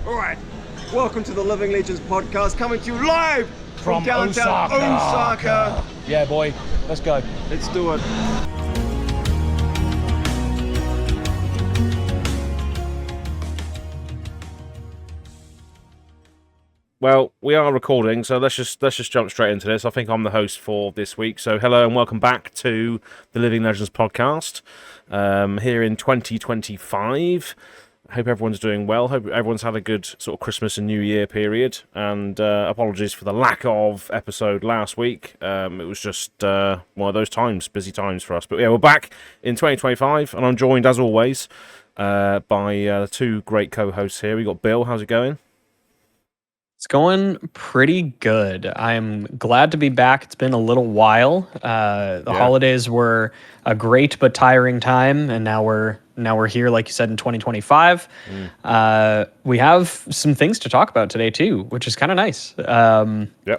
All right, welcome to the Living Legends podcast, coming to you live from downtown Osaka. Osaka. Yeah, boy, let's go. Let's do it. Well, we are recording, so let's just jump straight into this. I think I'm the host for this week, so hello and welcome back to the Living Legends podcast. Here in 2025. I hope everyone's doing well. Hope everyone's had a good sort of Christmas and New Year period. And apologies for the lack of episode last week. It was just one of those times, busy times for us. But yeah, we're back in 2025, and I'm joined as always by two great co-hosts here. We got Bill. How's it going? It's going pretty good. I'm glad to be back. It's been a little while. The holidays were a great but tiring time, and now we're here, like you said, in 2025. We have some things to talk about today too, which is kind of nice.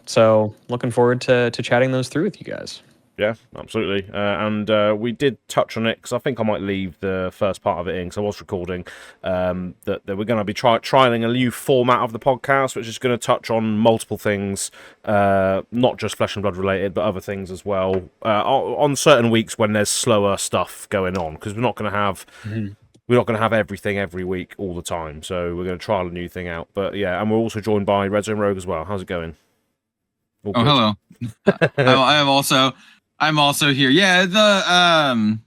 So looking forward to chatting those through with you guys. Yeah, absolutely. And we did touch on it, because I think I might leave the first part of it in, because I was recording, that we're going to be trialing a new format of the podcast, which is going to touch on multiple things, not just Flesh and Blood related, but other things as well, on certain weeks when there's slower stuff going on, because we're not going to have... We're not going to have everything every week all the time, so we're going to trial a new thing out. But yeah, and we're also joined by Red Zone Rogue as well. How's it going? Hello. I'm also here. Yeah, the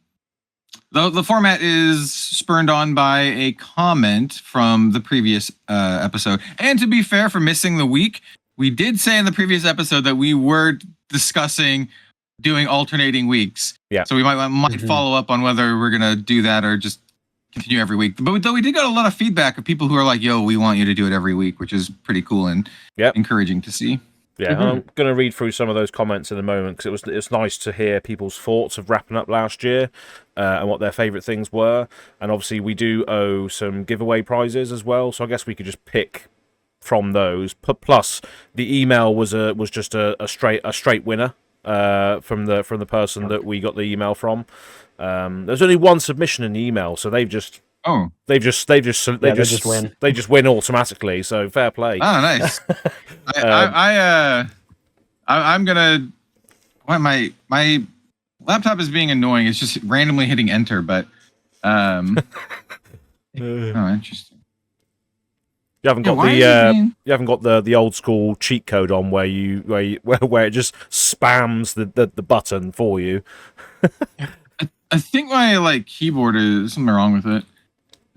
format is spurned on by a comment from the previous episode. And to be fair, for missing the week, we did say in the previous episode that we were discussing doing alternating weeks. Yeah. So we might follow up on whether we're gonna do that or just continue every week. But though we did get a lot of feedback of people who are like, "Yo, we want you to do it every week," which is pretty cool and encouraging to see. Yeah, I'm going to read through some of those comments in a moment, because it was nice to hear people's thoughts of wrapping up last year and what their favourite things were. And obviously we do owe some giveaway prizes as well, so I guess we could just pick from those. Plus, the email was just a straight winner from the person that we got the email from. There's only one submission in the email, so they just win. They just win automatically. So fair play. Oh, nice. I'm gonna. My laptop is being annoying. It's just randomly hitting enter, but oh, interesting. You haven't got the old school cheat code on where it just spams the button for you. I think my keyboard is something wrong with it.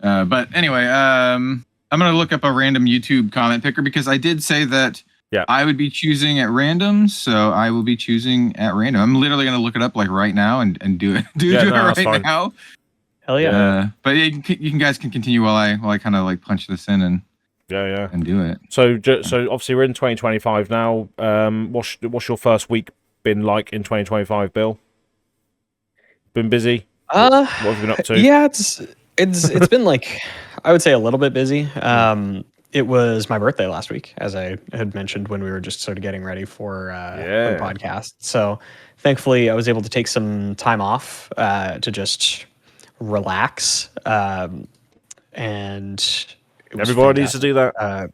But anyway, I'm going to look up a random YouTube comment picker, because I did say that I would be choosing at random, so I will be choosing at random. I'm literally going to look it up right now and do it right now. Hell yeah. But yeah, you guys can continue while I kind of punch this in and do it. So obviously we're in 2025 now. What's your first week been like in 2025, Bill? Been busy? What have you been up to? Yeah, it's been I would say a little bit busy. It was my birthday last week, as I had mentioned when we were just sort of getting ready for the podcast. So thankfully I was able to take some time off to just relax. And everybody needs to do that.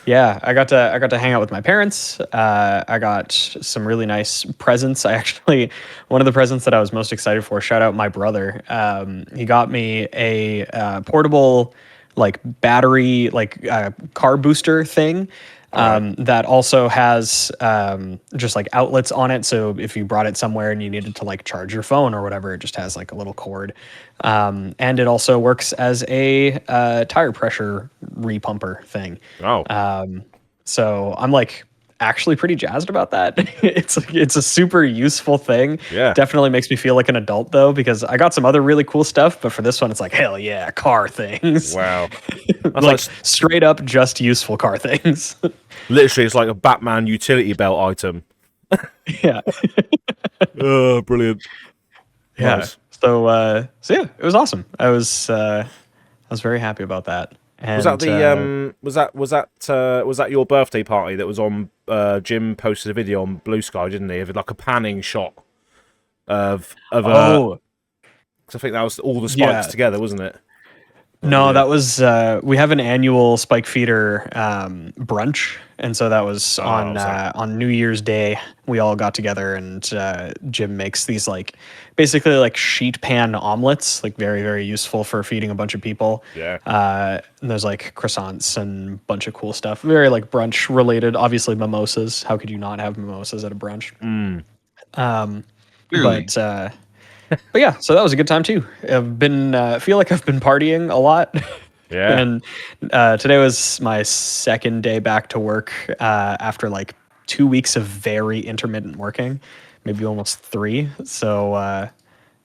Yeah, I got to hang out with my parents. I got some really nice presents. One of the presents that I was most excited for, shout out my brother. He got me a portable battery car booster thing. That also has just outlets on it, so if you brought it somewhere and you needed to charge your phone or whatever, it just has a little cord. And it also works as a tire pressure repumper thing. So I'm actually pretty jazzed about that. It's a super useful thing. Yeah. Definitely makes me feel like an adult though, because I got some other really cool stuff, but for this one it's hell yeah, car things. Wow. Straight up just useful car things. Literally, it's like a Batman utility belt item. Yeah. Oh, brilliant. Yeah. Nice. So yeah, it was awesome. I was very happy about that. And, was that your birthday party that was on? Jim posted a video on Blue Sky, didn't he? Of a panning shot of. Because I think that was all the spikes together, wasn't it? No, that was we have an annual Spike Feeder brunch, and so that was on New Year's Day. We all got together, and Jim makes these basically like sheet pan omelets, like very very useful for feeding a bunch of people. Yeah. And there's like croissants and a bunch of cool stuff, very like brunch related. Obviously mimosas. How could you not have mimosas at a brunch? Clearly. But yeah, so that was a good time too. I've been feel like I've been partying a lot. Yeah. And today was my second day back to work after like 2 weeks of very intermittent working, maybe almost 3. So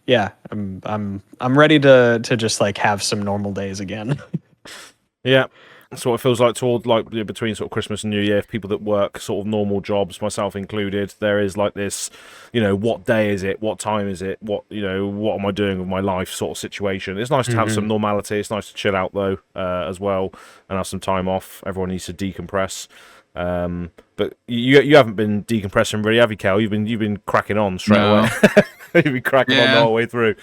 yeah, I'm ready to just like have some normal days again. Yeah. That's what it feels like toward between sort of Christmas and New Year. People that work sort of normal jobs, myself included, there is like this, what day is it? What time is it? What am I doing with my life sort of situation? It's nice to have some normality. It's nice to chill out though, as well, and have some time off. Everyone needs to decompress. But you haven't been decompressing really, have you, Kel? You've been cracking on straight away. You've been cracking on the whole way through.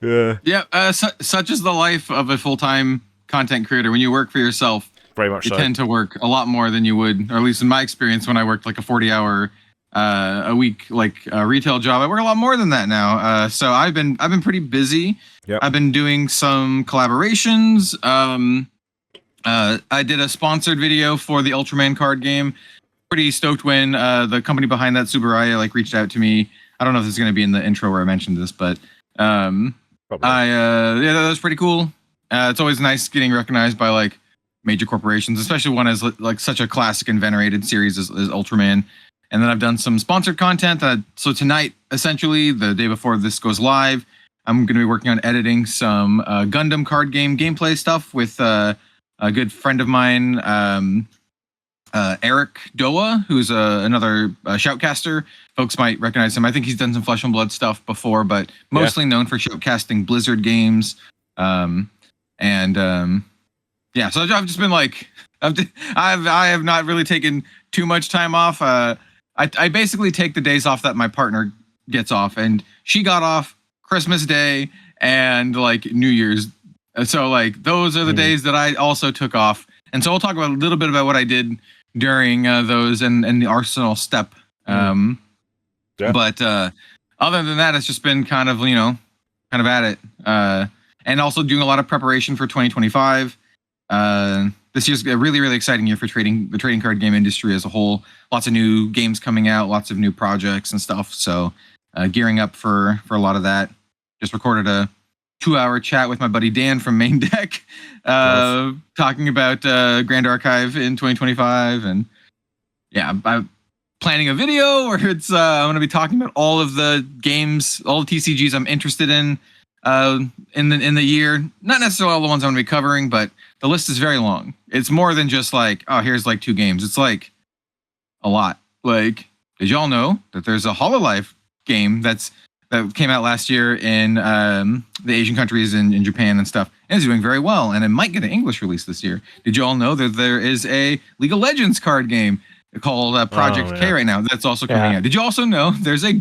Yeah. Yeah. Such is the life of a full-time content creator. When you work for yourself, very much you so. tend to work a lot more than you would, or at least in my experience, when I worked like a 40-hour a week retail job. I work a lot more than that now. So I've been pretty busy. Yep. I've been doing some collaborations. I did a sponsored video for the Ultraman card game. Pretty stoked when the company behind that, Subaraya, reached out to me. I don't know if this is going to be in the intro where I mentioned this, but that was pretty cool. It's always nice getting recognized by major corporations, especially one as such a classic and venerated series as Ultraman. And then I've done some sponsored content. So tonight, essentially, the day before this goes live, I'm going to be working on editing some Gundam card game gameplay stuff with a good friend of mine, Eric Doa, who's another shoutcaster. Folks might recognize him. I think he's done some Flesh and Blood stuff before, but mostly known for shoutcasting Blizzard games. Yeah, so I've just been I have not really taken too much time off. I basically take the days off that my partner gets off, and she got off Christmas Day and New Year's. So those are the days that I also took off. And so we'll talk about a little bit about what I did during those and the Arsenal step. But other than that, it's just been kind of at it. And also doing a lot of preparation for 2025. This year's a really, really exciting year for the trading card game industry as a whole. Lots of new games coming out, lots of new projects and stuff. So gearing up for a lot of that. Just recorded a 2-hour chat with my buddy Dan from Main Deck, talking about Grand Archive in 2025. And yeah, I'm planning a video where I'm going to be talking about all of the games, all the TCGs I'm interested in the year. Not necessarily all the ones I'm going to be covering, but the list is very long. It's more than just here's 2 games. It's a lot. Did y'all know that there's a Hololive game that came out last year in the Asian countries and in Japan and stuff, and it's doing very well, and it might get an English release this year. Did you all know that there is a League of Legends card game called Project K right now that's also coming out? Did you also know there's a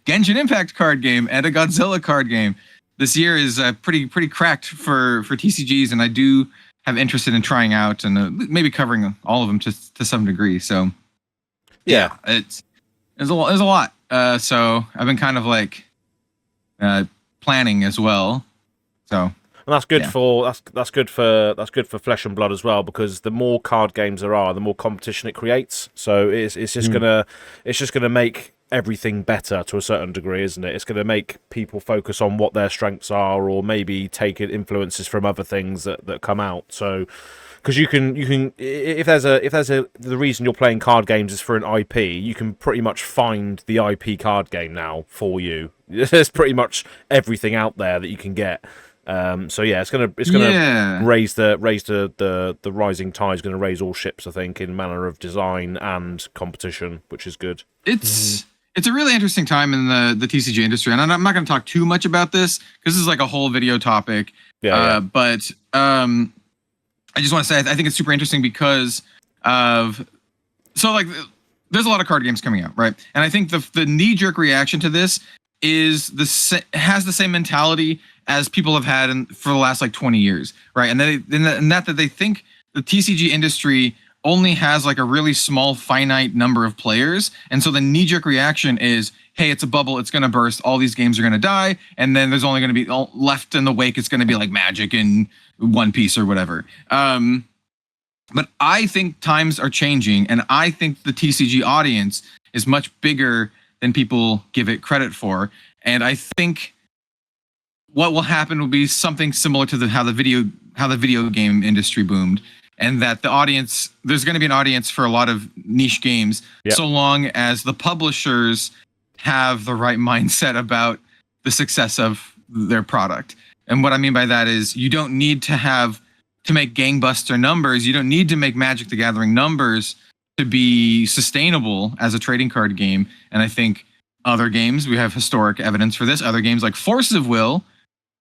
Genshin Impact card game and a Godzilla card game? This year is pretty cracked for TCGs, and I do have interest in trying out and maybe covering all of them to some degree. So yeah, it's a lot. So I've been kind of planning as well. So and that's good for that's good for Flesh and Blood as well, because the more card games there are, the more competition it creates. So it's just gonna make everything better to a certain degree, isn't it? It's going to make people focus on what their strengths are, or maybe take influences from other things that come out. So because you can if there's the reason you're playing card games is for an IP, you can pretty much find the IP card game now for you. There's pretty much everything out there that you can get. So yeah, it's gonna raise the rising tide is gonna raise all ships, I think, in manner of design and competition, which is good. It's a really interesting time in the TCG industry, and I'm not going to talk too much about this because this is a whole video topic. But I just want to say I think it's super interesting because of there's a lot of card games coming out, right? And I think the knee-jerk reaction to this is has the same mentality as people have had for the last like 20 years, right? And that they think the TCG industry only has like a really small finite number of players, and so the knee-jerk reaction is, hey, it's a bubble, it's going to burst, all these games are going to die, and then there's only going to be left in the wake, it's going to be like Magic and One Piece or whatever. But I think times are changing, and I think the TCG audience is much bigger than people give it credit for, and I think what will happen will be something similar to how the video game industry boomed. And that there's going to be an audience for a lot of niche games, so long as the publishers have the right mindset about the success of their product. And what I mean by that is you don't need to make gangbuster numbers. You don't need to make Magic the Gathering numbers to be sustainable as a trading card game. And I think other games, we have historic evidence for this. Other games like Force of Will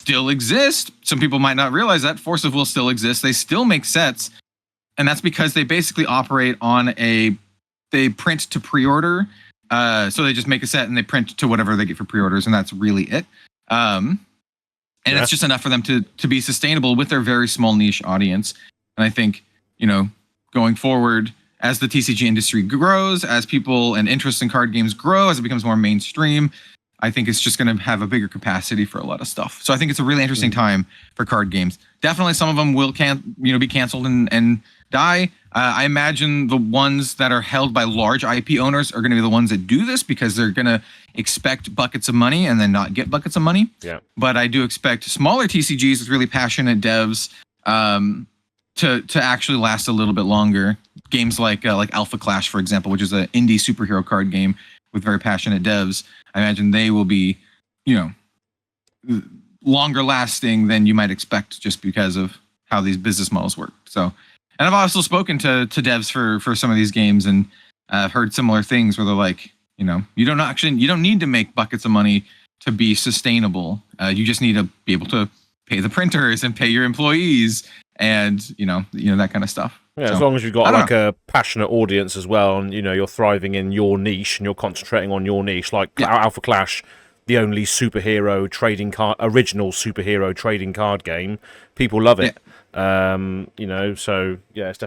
still exist. Some people might not realize that Force of Will still exists. They still make sets. And that's because they basically operate on they print to pre-order. So they just make a set and they print to whatever they get for pre-orders, and that's really it. And it's just enough for them to be sustainable with their very small niche audience. And I think, going forward, as the TCG industry grows, as people and interest in card games grow, as it becomes more mainstream, I think it's just going to have a bigger capacity for a lot of stuff. So I think it's a really interesting time for card games. Definitely some of them will be canceled and die. I imagine the ones that are held by large IP owners are going to be the ones that do this because they're going to expect buckets of money and then not get buckets of money. Yeah. But I do expect smaller TCGs with really passionate devs to actually last a little bit longer. Games like Alpha Clash, for example, which is an indie superhero card game with very passionate devs. I imagine they will be, longer lasting than you might expect just because of how these business models work. So, and I've also spoken to devs for some of these games, and I've heard similar things where they're like, you don't need to make buckets of money to be sustainable. You just need to be able to pay the printers and pay your employees, and that kind of stuff. Yeah, so, as long as you've got a passionate audience as well, and you're thriving in your niche and you're concentrating on your niche, like Alpha Clash, the only original superhero trading card game. People love it. So it's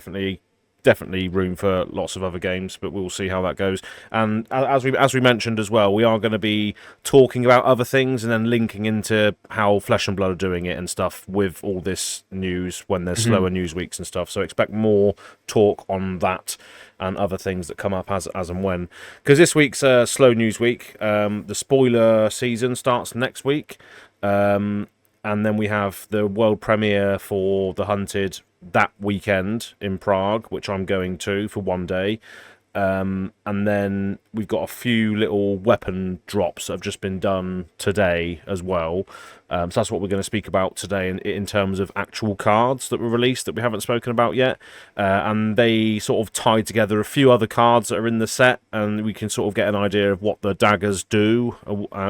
definitely room for lots of other games, but we'll see how that goes. And as we mentioned as well, we are going to be talking about other things and then linking into how Flesh and Blood are doing it and stuff with all this news when there's slower news weeks and stuff. So expect more talk on that and other things that come up as and when. Because this week's a slow news week. The spoiler season starts next week. And then we have the world premiere for The Hunted that weekend in Prague, which I'm going to for one day. And then we've got a few little weapon drops that have just been done today as well. So that's what we're going to speak about today in terms of actual cards that were released that we haven't spoken about yet. And they sort of tie together a few other cards that are in the set, and we can sort of get an idea of what the daggers do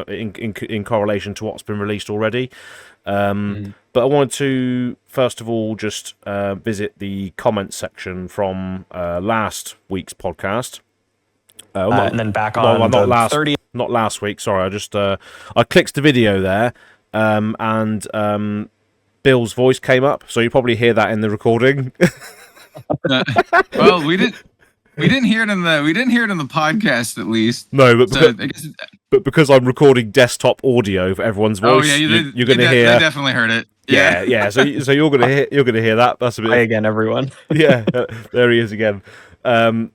in correlation to what's been released already. But I wanted to first of all just visit the comment section from last week's podcast, and then back on not last week. Sorry, I just I clicked the video there, and Bill's voice came up, so you probably hear that in the recording. Well, we didn't hear it in the podcast, at least. No, but because I'm recording desktop audio for everyone's voice, you're going to hear. They definitely heard it. Yeah. So you're going to hear that. That's a bit. Hi again, everyone. Yeah, there he is again. We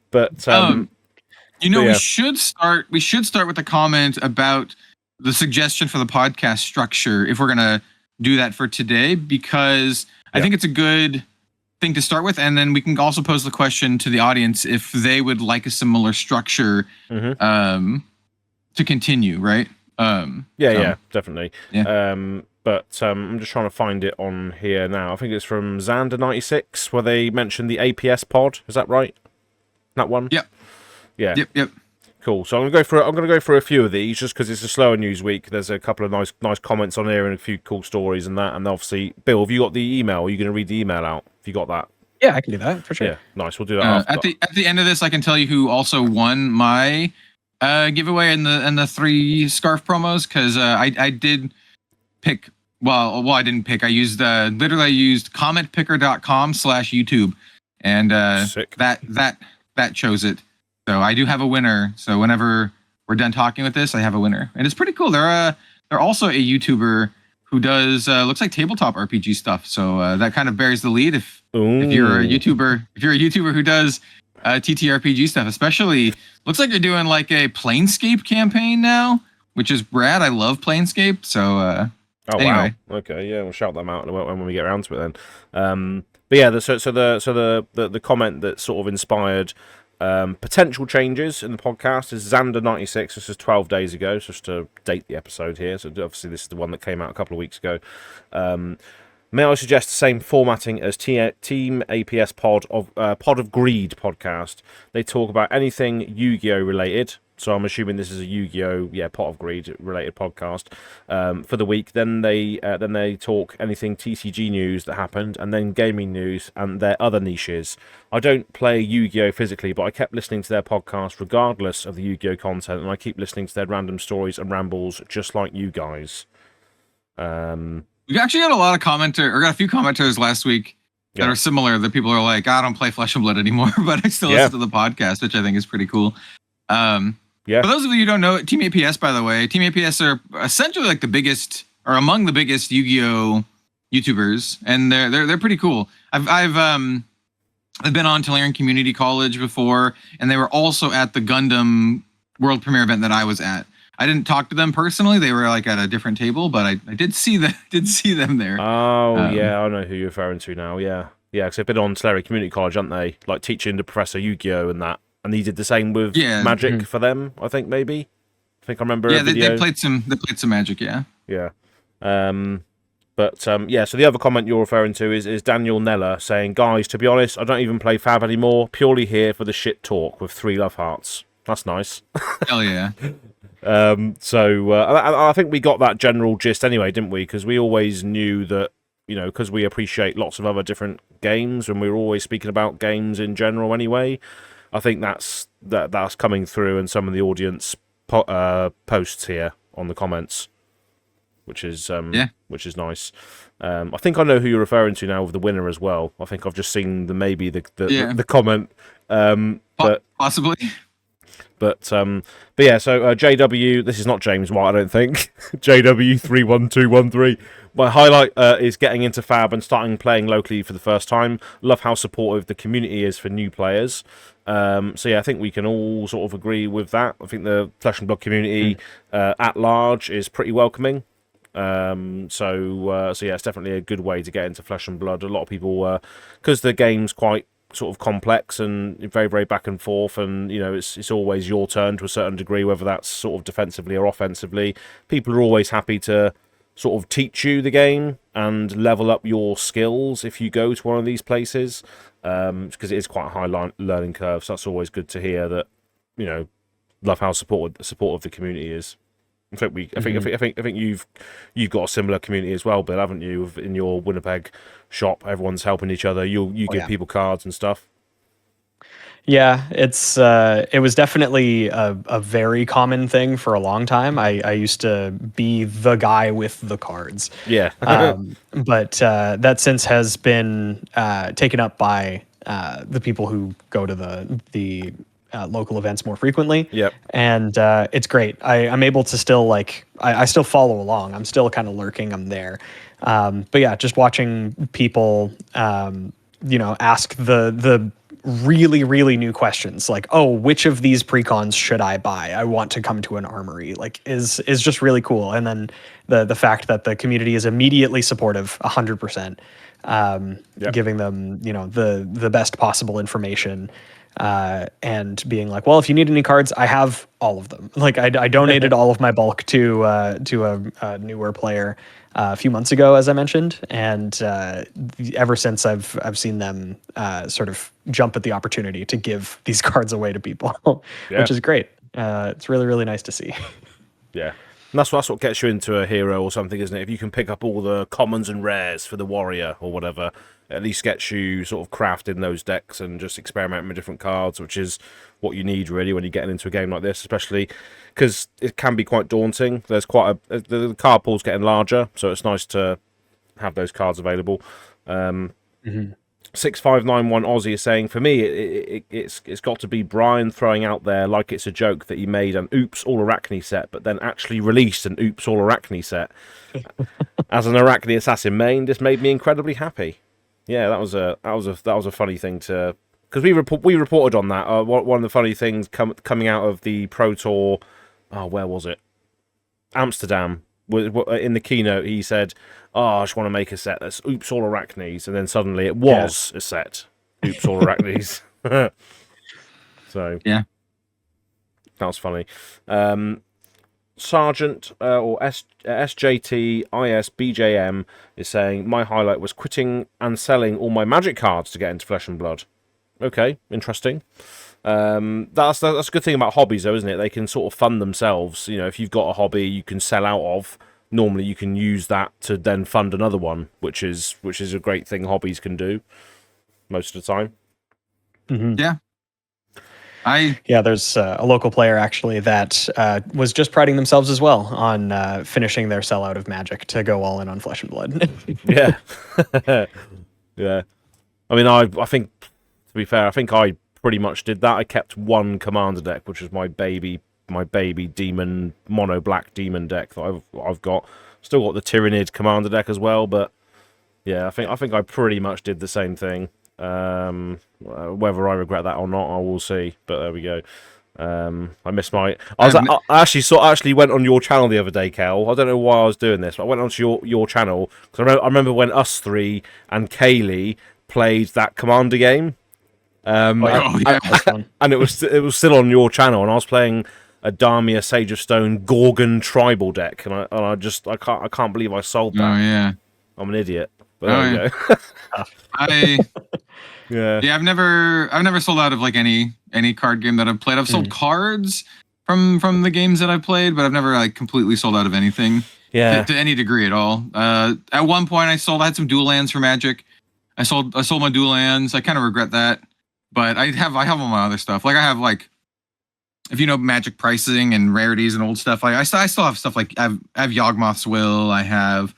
should start with a comment about the suggestion for the podcast structure if we're going to do that for today, because I think it's a good thing to start with, and then we can also pose the question to the audience if they would like a similar structure to continue, right? Yeah, definitely. Yeah. But I'm just trying to find it on here now. I think it's from Xander96 where they mentioned the APS pod. Is that right? That one? Yep. Yeah. Yep. Cool. So I'm going to go through a few of these just because it's a slower news week. There's a couple of nice comments on here and a few cool stories and that. And obviously, Bill, have you got the email? Are you going to read the email out? Have you got that? Yeah, I can do that for sure. Yeah, nice. We'll do that after. At the end of this, I can tell you who also won my giveaway in the 3 scarf promos, because I did pick well, I didn't pick. I used literally I used commentpicker.com/YouTube, and that chose it. So I do have a winner. So whenever we're done talking with this, I have a winner, and it's pretty cool. They're also a YouTuber who does looks like tabletop RPG stuff. So that kind of bears the lead if you're a YouTuber who does TTRPG stuff, especially looks like you're doing like a Planescape campaign now, which is rad. I love Planescape. So anyway. Wow. Okay, yeah, we'll shout them out when we get around to it then. But yeah, the comment that sort of inspired potential changes in the podcast is Xander96. This is 12 days ago, just to date the episode here. So obviously this is the one that came out a couple of weeks ago. May I suggest the same formatting as Team APS Pod of Greed podcast? They talk about anything Yu-Gi-Oh related. So I'm assuming this is a Yu-Gi-Oh, Pot of Greed related podcast for the week. Then they talk anything TCG news that happened, and then gaming news and their other niches. I don't play Yu-Gi-Oh physically, but I kept listening to their podcast regardless of the Yu-Gi-Oh content, and I keep listening to their random stories and rambles just like you guys. We actually got got a few commenters last week that are similar. That people are like, I don't play Flesh and Blood anymore, but I still listen to the podcast, which I think is pretty cool. For those of you who don't know, Team APS, by the way, Team APS are essentially like the biggest or among the biggest Yu-Gi-Oh YouTubers, and they're pretty cool. I've been on Tolarian Community College before, and they were also at the Gundam World Premiere event that I was at. I didn't talk to them personally; they were like at a different table, but I did see them there. Oh yeah, I know who you're referring to now. Yeah, because they've been on Tolarian Community College, haven't they? Like teaching the Professor Yu-Gi-Oh and that. And he did the same with Magic for them, I think maybe. I think I remember. Yeah, they played some Magic, yeah. Yeah. So the other comment you're referring to is Daniel Neller saying, "Guys, to be honest, I don't even play FAB anymore. Purely here for the shit talk with 3 love hearts." That's nice. Hell yeah. I think we got that general gist anyway, didn't we? Because we always knew that, because we appreciate lots of other different games, and we were always speaking about games in general anyway. I think that's coming through in some of the audience posts here on the comments, which is nice. I think I know who you're referring to now with the winner as well. I think I've just seen the comment, but possibly. But so JW, this is not James White, I don't think. JW31213. My highlight is getting into FAB and starting playing locally for the first time. Love how supportive the community is for new players. I think we can all sort of agree with that. I think the Flesh and Blood community at large is pretty welcoming. It's definitely a good way to get into Flesh and Blood. A lot of people, because the game's quite sort of complex and very, very back and forth, and it's always your turn to a certain degree, whether that's sort of defensively or offensively. People are always happy to sort of teach you the game and level up your skills if you go to one of these places, because it is quite a high learning curve. So that's always good to hear that. Love how supportive the community is. I think you've got a similar community as well, Bill, haven't you? In your Winnipeg shop, everyone's helping each other. You give people cards and stuff. Yeah, it was definitely a very common thing for a long time. I used to be the guy with the cards. Yeah. But that since has been taken up by the people who go to the local events more frequently. Yep. And it's great. I'm able to still I still follow along. I'm still kind of lurking. I'm there. But yeah, just watching people, ask the really, really new questions like, oh, which of these precons should I buy? I want to come to an armory, is just really cool. And then the fact that the community is immediately supportive 100%, giving them, the best possible information, and being like, well, if you need any cards, I have all of them. I donated all of my bulk to a newer player a few months ago, as I mentioned, and ever since I've seen them sort of jump at the opportunity to give these cards away to people, which is great. It's really, really nice to see. Yeah. And that's what gets you into a hero or something, isn't it? If you can pick up all the commons and rares for the warrior or whatever, at least gets you sort of crafting those decks and just experimenting with different cards, which is what you need really when you're getting into a game like this, especially because it can be quite daunting. There's the card pool's getting larger, so it's nice to have those cards available. 6591 Aussie is saying, for me, it's got to be Brian throwing out there like it's a joke that he made an Oops All Arachne set, but then actually released an Oops All Arachne set. As an Arachne Assassin main, this made me incredibly happy. Yeah, that was a funny thing to, because we reported on that. One of the funny things coming out of the Pro Tour. Oh, where was it? Amsterdam. In the keynote, he said, I just want to make a set that's Oops All Arachnes, and then suddenly it was a set Oops All Arachnes. So yeah, that was funny. Sergeant or SJT IS BJM is saying, my highlight was quitting and selling all my magic cards to get into Flesh and Blood. Okay, interesting. That's a good thing about hobbies, though, isn't it? They can sort of fund themselves. If you've got a hobby you can sell out of, normally you can use that to then fund another one, which is a great thing hobbies can do most of the time. Yeah, there's a local player actually that was just priding themselves as well on finishing their sellout of Magic to go all in on Flesh and Blood. Yeah. Yeah. I mean, I think, to be fair, I think I pretty much did that. I kept one commander deck, which was my baby demon, mono black demon deck that I've got. Still got the Tyrannid commander deck as well, but yeah, I think I pretty much did the same thing. Whether I regret that or not, I will see. But there we go. I missed my. I actually went on your channel the other day, Kel. I don't know why I was doing this, but I went onto your channel because I remember when us three and Kaylee played that commander game. Fun. And it was still on your channel, and I was playing a Damia Sage of Stone Gorgon tribal deck, and I can't believe I sold that. Oh yeah, I'm an idiot. But there we go. I've never sold out of like any card game that I've played. I've sold cards from the games that I've played, but I've never like completely sold out of anything. Yeah, to any degree at all. At one point, I had some dual lands for Magic. I sold my dual lands. I kind of regret that. But I have all my other stuff. Like I have like, if you know Magic pricing and rarities and old stuff, like I still have stuff like I have Yawgmoth's Will. I have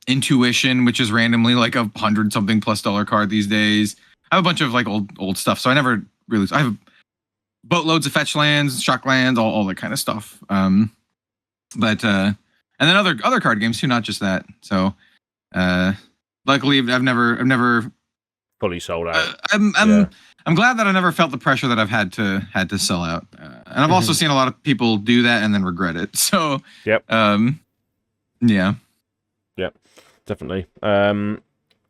Intuition, which is randomly like $100-something plus card these days. I have a bunch of like old stuff. So I never really. I have boatloads of fetch lands, shock lands, all that kind of stuff. But and then other card games too, not just that. So luckily I've never fully sold out. I'm glad that I never felt the pressure that I've had to sell out, and I've also seen a lot of people do that and then regret it. So yep, yeah, definitely.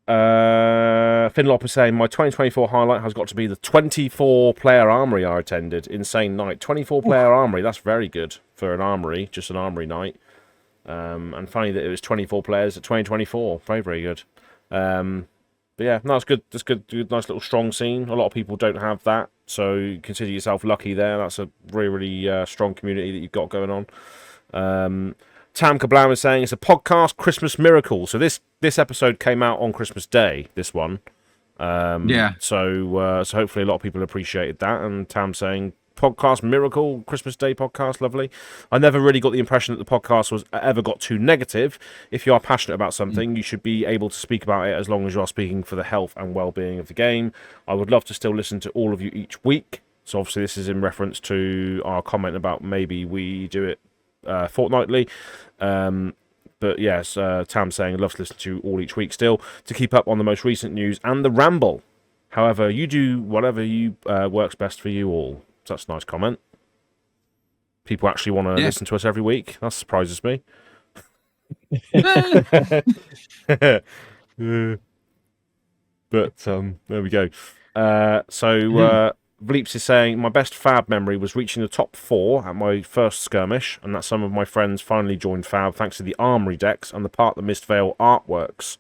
Finlop is saying my 2024 highlight has got to be the 24-player armory I attended. Insane night. 24-player armory. That's very good for an armory, just an armory night. And funny that it was 24 players at 2024. Very, very good. But yeah, no, it's good. That's good. Nice little strong scene. A lot of people don't have that, so consider yourself lucky there. That's a really, really strong community that you've got going on. Tam Kablam is saying it's a podcast Christmas miracle. So this episode came out on Christmas Day. This one, So hopefully a lot of people appreciated that. And Tam saying podcast miracle, Christmas Day podcast, lovely. I never really got the impression that the podcast was ever got too negative. If you are passionate about something, you should be able to speak about it as long as you are speaking for the health and well-being of the game. I would love to still listen to all of you each week. So obviously this is in reference to our comment about maybe we do it fortnightly. But yes, Tam saying I'd love to listen to all each week still to keep up on the most recent news and the ramble. However, you do whatever you works best for you all. So that's a nice comment. People actually want to listen to us every week. That surprises me. But there we go. Vleeps is saying my best FAB memory was reaching the top 4 at my first skirmish, and that some of my friends finally joined FAB thanks to the armory decks and the Part the Mistvale artworks.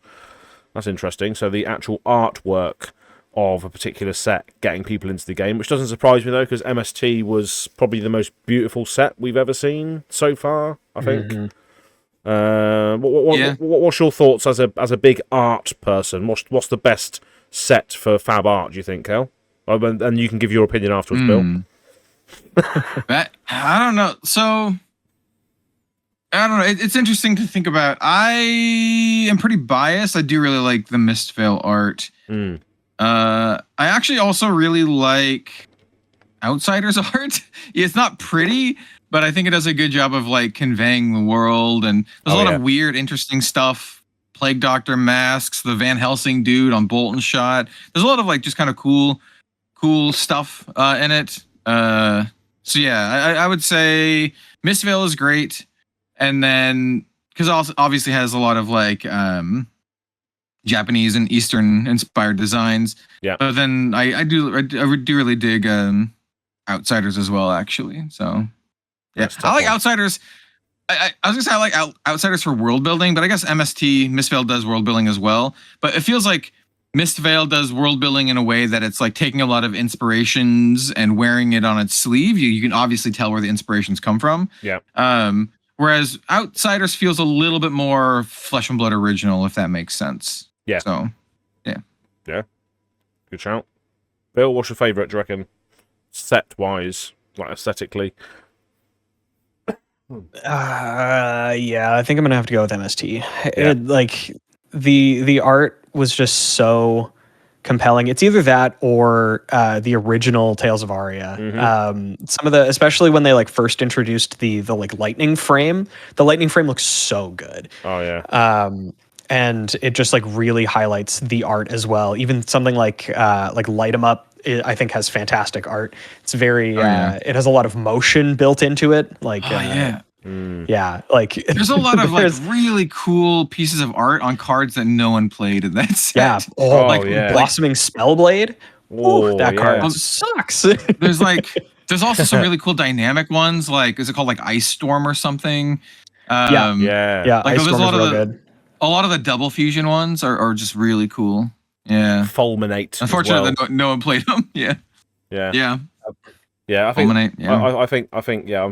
That's interesting. So the actual artwork of a particular set getting people into the game, which doesn't surprise me though, because MST was probably the most beautiful set we've ever seen so far, I think. What's your thoughts as a big art person? What's the best set for Fab art, do you think, Kel? And you can give your opinion afterwards, Bill. I don't know. So I don't know. It's interesting to think about. I am pretty biased. I do really like the Mistvale art. I actually also really like Outsiders art. It's not pretty, but I think it does a good job of like conveying the world. And there's a lot of weird, interesting stuff. Plague Doctor masks, the Van Helsing dude on Bolton shot. There's a lot of like just kind of cool stuff in it. So yeah, I would say Mistvale is great. And then, because also obviously has a lot of like Japanese and Eastern inspired designs. Yeah. But then I do really dig Outsiders as well, actually. So yeah, I like Outsiders. I was gonna say I like Outsiders for world building, but I guess Mistvale does world building as well. But it feels like Mistvale does world building in a way that it's like taking a lot of inspirations and wearing it on its sleeve. You can obviously tell where the inspirations come from. Yeah. Whereas Outsiders feels a little bit more flesh and blood original, if that makes sense. Yeah. So, yeah. Yeah. Good shout. Bill, what's your favourite, do you reckon? Set-wise, like aesthetically? Yeah, I think I'm gonna have to go with MST. Yeah. Like the art was just so compelling. It's either that or the original Tales of Aria. Some of the, especially when they like first introduced the like lightning frame. The lightning frame looks so good. Oh yeah. And it just like really highlights the art as well. Even something like Light 'em Up, I think has fantastic art. It's very it has a lot of motion built into it. Like yeah, like there's a lot of like really cool pieces of art on cards that no one played in that set. Yeah. Blossoming Spellblade. Oh, that card sucks. There's also some really cool dynamic ones. Like, is it called like Ice Storm or something? Yeah. Like, there's Ice Storm is real good. A lot of the double fusion ones are just really cool. Yeah. Fulminate. Unfortunately, no one played them. Yeah. Yeah, I think Fulminate, yeah. I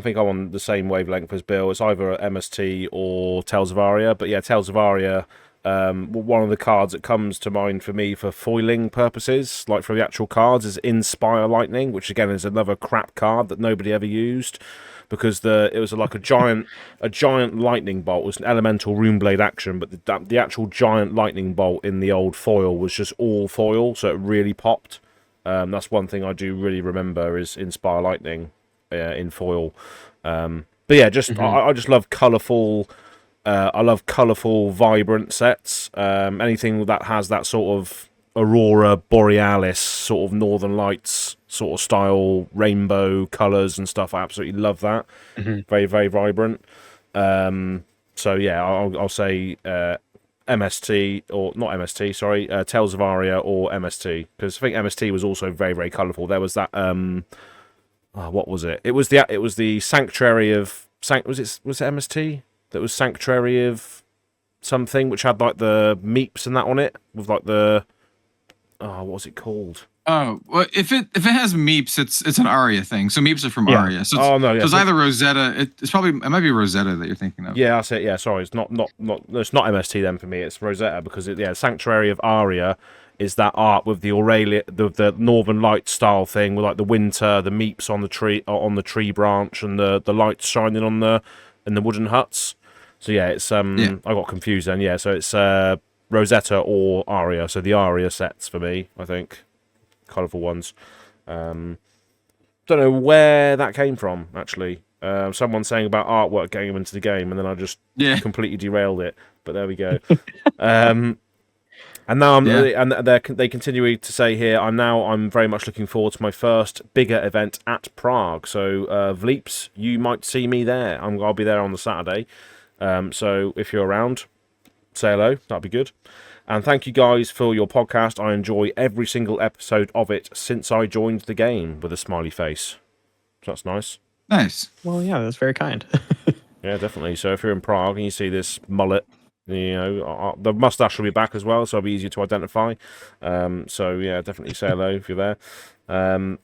think I'm on the same wavelength as Bill. It's either MST or Tales of Aria, but yeah, Tales of Aria. One of the cards that comes to mind for me for foiling purposes, like for the actual cards, is Inspire Lightning, which again is another crap card that nobody ever used, because it was like a giant lightning bolt. It was an elemental Runeblade action, but the actual giant lightning bolt in the old foil was just all foil, so it really popped. That's one thing I do really remember is Inspire Lightning in foil. But yeah, just I just love colourful. I love colourful, vibrant sets. Anything that has that sort of Aurora Borealis, sort of Northern Lights sort of style, rainbow colours and stuff. I absolutely love that. Very, very vibrant. So yeah, I'll say MST, or not MST, sorry, Tales of Aria or MST, because I think MST was also very, very colourful. There was that what was it? It was the Sanctuary of was it MST? That was Sanctuary of something, which had like the meeps and that on it, with like the what was it called? Oh, well, if it has meeps, it's an Aria thing. So meeps are from Aria. So it's either Rosetta. It might be Rosetta that you're thinking of. Yeah, that's it. Yeah, sorry, it's not MST then for me. It's Rosetta, because Sanctuary of Aria is that art with the Aurelia, the Northern Light style thing, with like the winter, the meeps on the tree branch, and the lights shining on in the wooden huts. So yeah, it's I got confused then. Yeah, so it's Rosetta or Aria. So the Aria sets for me, I think. Colourful ones. Don't know where that came from, actually. Someone saying about artwork getting into the game, and then I just completely derailed it. But there we go. And now they continue to say here, I'm very much looking forward to my first bigger event at Prague. So Vleeps, you might see me there. I'll be there on the Saturday. So if you're around, say hello. That'd be good. And thank you guys for your podcast. I enjoy every single episode of it since I joined the game, with a smiley face. So that's nice. Nice. Well, yeah, that's very kind. Yeah, definitely. So if you're in Prague and you see this mullet, the mustache will be back as well, so it'll be easier to identify. So yeah, definitely say hello if you're there.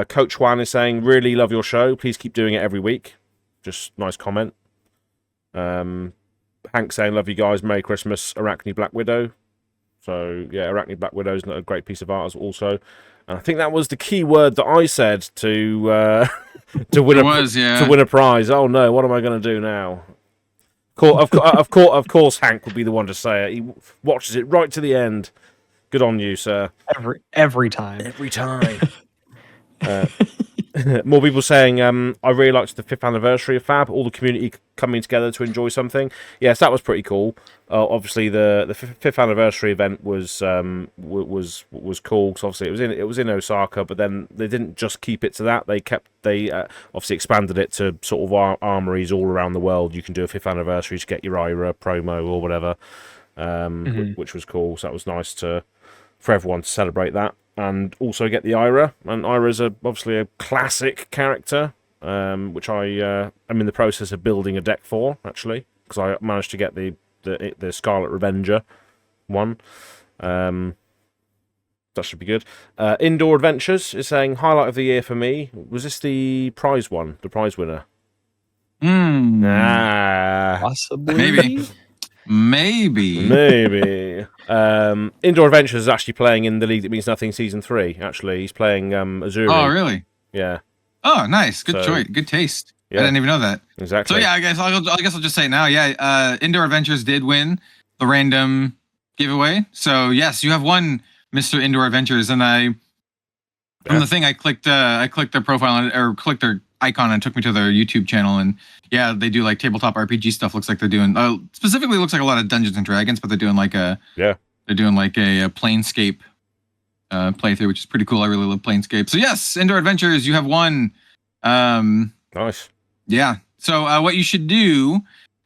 Coach Juan is saying, really love your show. Please keep doing it every week. Just nice comment. Hank saying, love you guys, Merry Christmas, Arachne Black Widow. So, yeah, Arachne Black Widow is a great piece of art also. And I think that was the key word that I said to to win a prize. Oh, no, what am I going to do now? Of course, Hank would be the one to say it. He watches it right to the end. Good on you, sir. Every time. Every time. More people saying, I really liked the 5th anniversary of FAB, all the community coming together to enjoy something. Yes, that was pretty cool. Obviously, the 5th anniversary event was cool, because obviously it was in Osaka, but then they didn't just keep it to that. They obviously expanded it to sort of armories all around the world. You can do a 5th anniversary to get your IRA promo or whatever, which was cool. So that was nice for everyone to celebrate that. And also get the IRA. And IRA's obviously a classic character, which I am in the process of building a deck for, actually, because I managed to get the Scarlet Revenger one. That should be good. Indoor Adventures is saying, highlight of the year for me. Was this the prize one? The prize winner? Possibly. Maybe. Indoor Adventures is actually playing in the League That Means Nothing Season 3, actually. He's playing Azuri. Oh, really? Yeah. Oh, nice. Good choice. Good taste. Yeah. I didn't even know that. Exactly. So, yeah, I guess I'll just say it now. Yeah, Indoor Adventures did win the random giveaway. So, yes, you have won, Mr. Indoor Adventures. And from the thing, I clicked their profile or clicked their icon and it took me to their YouTube channel, and yeah, they do like tabletop RPG stuff. Looks like they're doing specifically looks like a lot of Dungeons and Dragons, but they're doing like a Planescape playthrough, which is pretty cool. I really love Planescape. So yes, Indoor Adventures, you have won. Nice. Yeah. So what you should do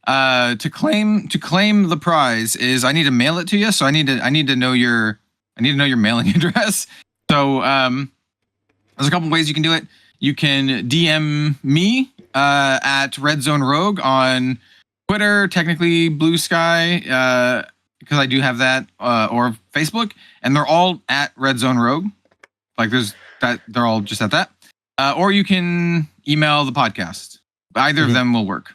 to claim the prize is I need to mail it to you. So I need to know your mailing address. So there's a couple ways you can do it. You can DM me at Red Zone Rogue on Twitter, technically Blue Sky, because I do have that, or Facebook, and they're all at Red Zone Rogue. Like they're all just at that. Or you can email the podcast. Either of them will work.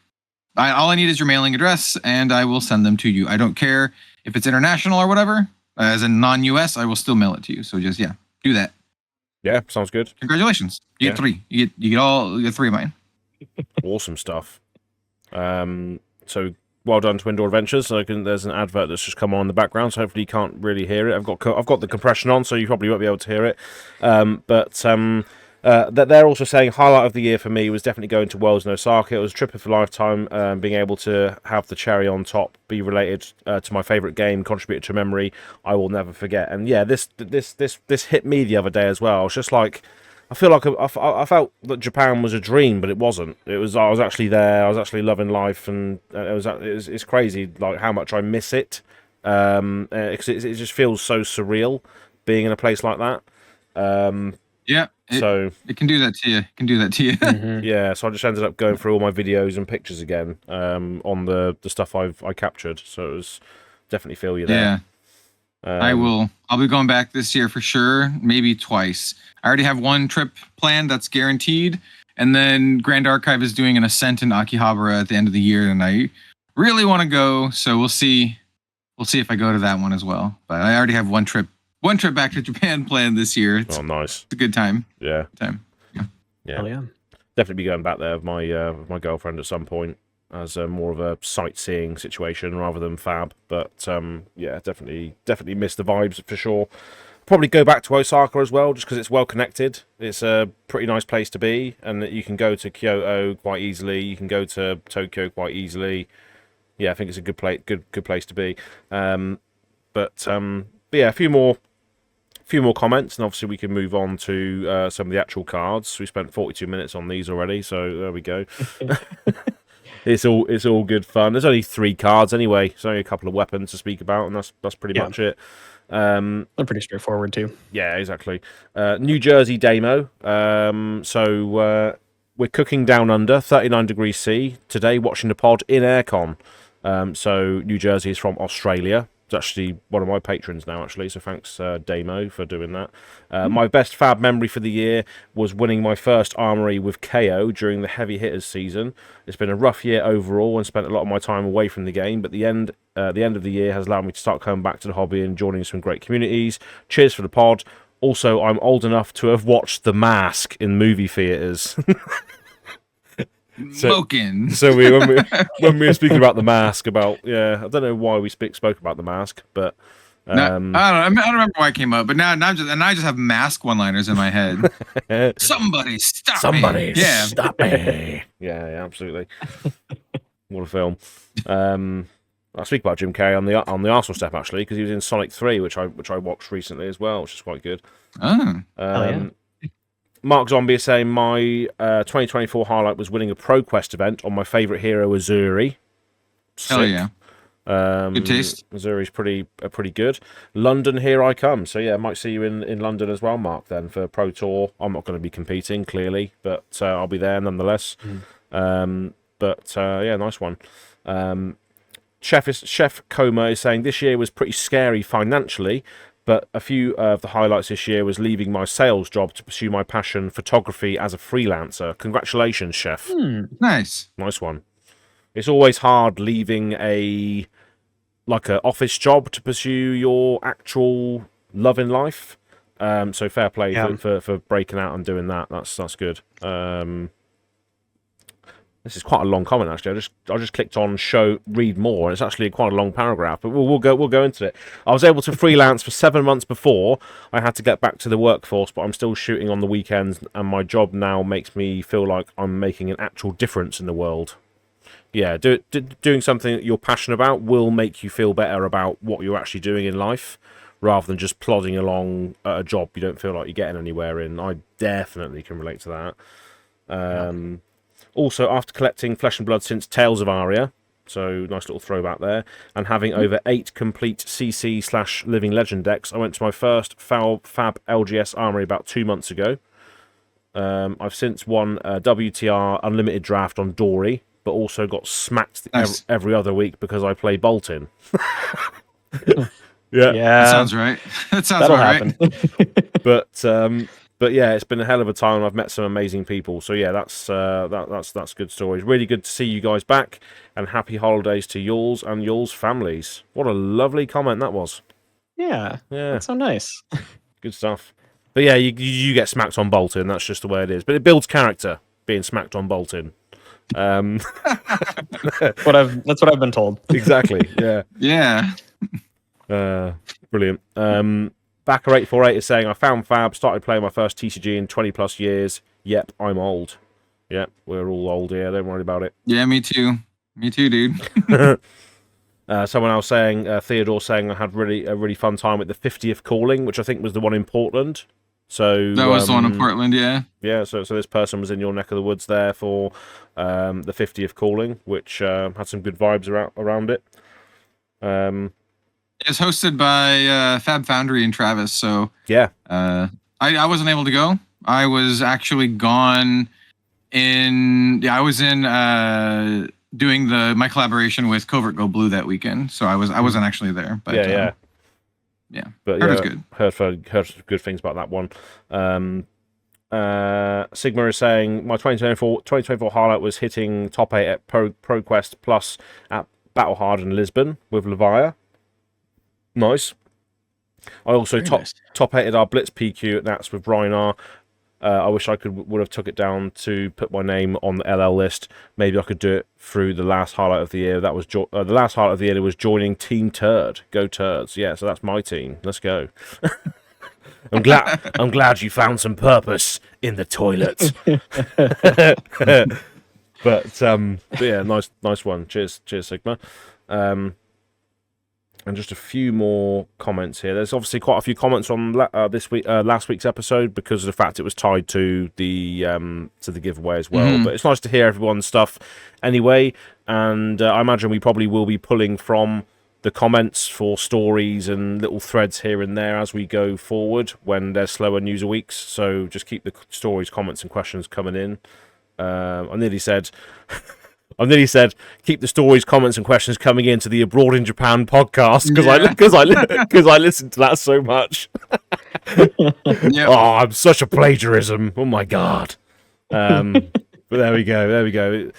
All I need is your mailing address, and I will send them to you. I don't care if it's international or whatever. As in non-US, I will still mail it to you. So just do that. Yeah, sounds good. Congratulations. You get 3. You get 3 of mine. Awesome stuff. So well done to Indoor Adventures. There's an advert that's just come on in the background, so hopefully you can't really hear it. I've got the compression on, so you probably won't be able to hear it. That they're also saying highlight of the year for me was definitely going to Worlds in Osaka. It was a trip of a lifetime. Being able to have the cherry on top be related to my favorite game, contributed to memory I will never forget. And yeah, this hit me the other day as well. I was just like, I felt that Japan was a dream, but it wasn't. I was actually there. I was actually loving life, and it's crazy like how much I miss it. Because it just feels so surreal being in a place like that. Yeah. It can do that to you. Mm-hmm. Yeah, so I just ended up going through all my videos and pictures again on the stuff I captured. So it was definitely feel you there. Yeah. I'll be going back this year for sure, maybe twice. I already have one trip planned that's guaranteed, and then Grand Archive is doing an ascent in Akihabara at the end of the year, and I really want to go. So we'll see if I go to that one as well. But I already have one trip back to Japan planned this year. It's nice. It's a good time. Yeah. Yeah. Hell yeah. Definitely be going back there with my girlfriend at some point as more of a sightseeing situation rather than FAB. But yeah, definitely miss the vibes for sure. Probably go back to Osaka as well, just because it's well connected. It's a pretty nice place to be, and you can go to Kyoto quite easily. You can go to Tokyo quite easily. Yeah, I think it's a good place to be. But yeah, a few more comments, and obviously we can move on to some of the actual cards. We spent 42 minutes on these already, so there we go. It's all good fun. There's only 3 cards anyway. There's only a couple of weapons to speak about, and that's pretty much it. They're pretty straightforward too. Yeah, exactly. New Jersey Demo. So we're cooking down under 39 degrees C today, watching the pod in aircon. So New Jersey is from Australia. actually one of my patrons now, actually. So thanks, Damo, for doing that. My best FAB memory for the year was winning my first armory with KO during the heavy hitters season. It's been a rough year overall and spent a lot of my time away from the game, but the end of the year has allowed me to start coming back to the hobby and joining some great communities. Cheers for the pod. Also, I'm old enough to have watched The Mask in movie theaters. Smoking. So when we were speaking about The Mask, I don't know why we spoke about The Mask, but I don't remember why it came up, but now I just have mask one-liners in my head. Somebody stop me! Yeah, stop me! Yeah, absolutely. What a film. I speak about Jim Carrey on the Arsenal step actually, because he was in Sonic 3, which I watched recently as well, which is quite good. Oh. Mark Zombie is saying my 2024 highlight was winning a ProQuest event on my favourite hero, Azuri. Sick. Hell yeah. Good taste. Azuri's pretty good. London, here I come. So yeah, I might see you in London as well, Mark, then, for Pro Tour. I'm not going to be competing, clearly, but I'll be there nonetheless. Yeah, nice one. Chef Coma is saying this year was pretty scary financially, but a few of the highlights this year was leaving my sales job to pursue my passion, photography, as a freelancer. Congratulations, Chef. Nice one. It's always hard leaving an office job to pursue your actual love in life. So fair play for breaking out and doing that. That's good. This is quite a long comment, actually. I just clicked on read more, and it's actually quite a long paragraph. But we'll go into it. I was able to freelance for 7 months before I had to get back to the workforce, but I'm still shooting on the weekends, and my job now makes me feel like I'm making an actual difference in the world. Yeah, doing something that you're passionate about will make you feel better about what you're actually doing in life, rather than just plodding along at a job you don't feel like you're getting anywhere in. I definitely can relate to that. Also, after collecting Flesh and Blood since Tales of Aria, so nice little throwback there, and having over 8 complete CC/Living Legend decks, I went to my first FAB LGS armory about 2 months ago. I've since won a WTR Unlimited draft on Dory, but also got smacked every other week because I play Bolton. Yeah, that sounds right. That sounds right. But yeah, it's been a hell of a time. I've met some amazing people. So yeah, that's good stories. Really good to see you guys back, and happy holidays to yours and yours families. What a lovely comment that was. Yeah. That's so nice. Good stuff. But yeah, you get smacked on Bolton. That's just the way it is. But it builds character, being smacked on Bolton. That's what I've been told. Exactly. Yeah. Yeah. Brilliant. Backer848 is saying, I found FAB, started playing my first TCG in 20 plus years. Yep, I'm old. Yep, we're all old here. Don't worry about it. Yeah, me too. Me too, dude. Someone else saying, Theodore saying, I had a really fun time at the 50th calling, which I think was the one in Portland. So that was the one in Portland, yeah. Yeah, so this person was in your neck of the woods there for the 50th calling, which had some good vibes around it. It's hosted by Fab Foundry and Travis, so yeah. I wasn't able to go. I was actually gone I was in doing my collaboration with Covert Go Blue that weekend, so I wasn't actually there. But yeah. But heard it was good. Heard good things about that one. Sigma is saying my 2024 highlight was hitting top 8 at ProQuest Plus at Battle Hard in Lisbon with Levia. Nice. I also top 8'd our Blitz PQ at Nats with Reinar. I wish I would have took it down to put my name on the LL list. Maybe I could do it through the last highlight of the year. That was the last highlight of the year was joining Team Turd. Go Turds. Yeah, so that's my team. Let's go. I'm glad you found some purpose in the toilet. but yeah, nice one. Cheers, Sigma. And just a few more comments here. There's obviously quite a few comments on last week's episode because of the fact it was tied to the giveaway as well. Mm-hmm. But it's nice to hear everyone's stuff anyway. And I imagine we probably will be pulling from the comments for stories and little threads here and there as we go forward when there's slower news weeks. So just keep the stories, comments, and questions coming in. I nearly said I nearly said keep the stories, comments, and questions coming into the Abroad in Japan podcast because I listen to that so much. Yep. Oh, I'm such a plagiarism. Oh my god. But there we go.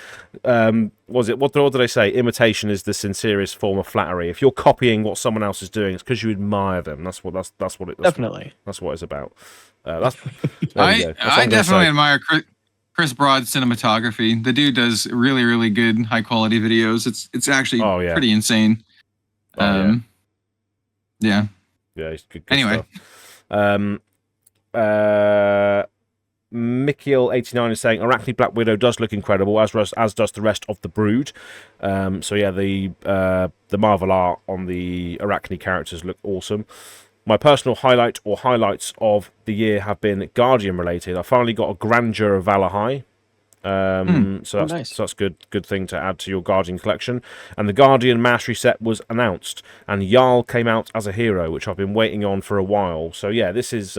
Was it what did I say? Imitation is the sincerest form of flattery. If you're copying what someone else is doing, it's because you admire them. That's what Definitely. That's what it's about. I definitely admire Chris Broad's cinematography. The dude does really, really good, high quality videos. It's actually pretty insane. Yeah, he's good anyway. Stuff. Mikiel89 is saying Arachne Black Widow does look incredible, as does the rest of the Brood. The Marvel art on the Arachne characters look awesome. My personal highlight or highlights of the year have been Guardian related. I finally got a Grandeur of Valahai. So that's good thing to add to your Guardian collection. And the Guardian Mastery set was announced, and Jarl came out as a hero, which I've been waiting on for a while. So yeah, this was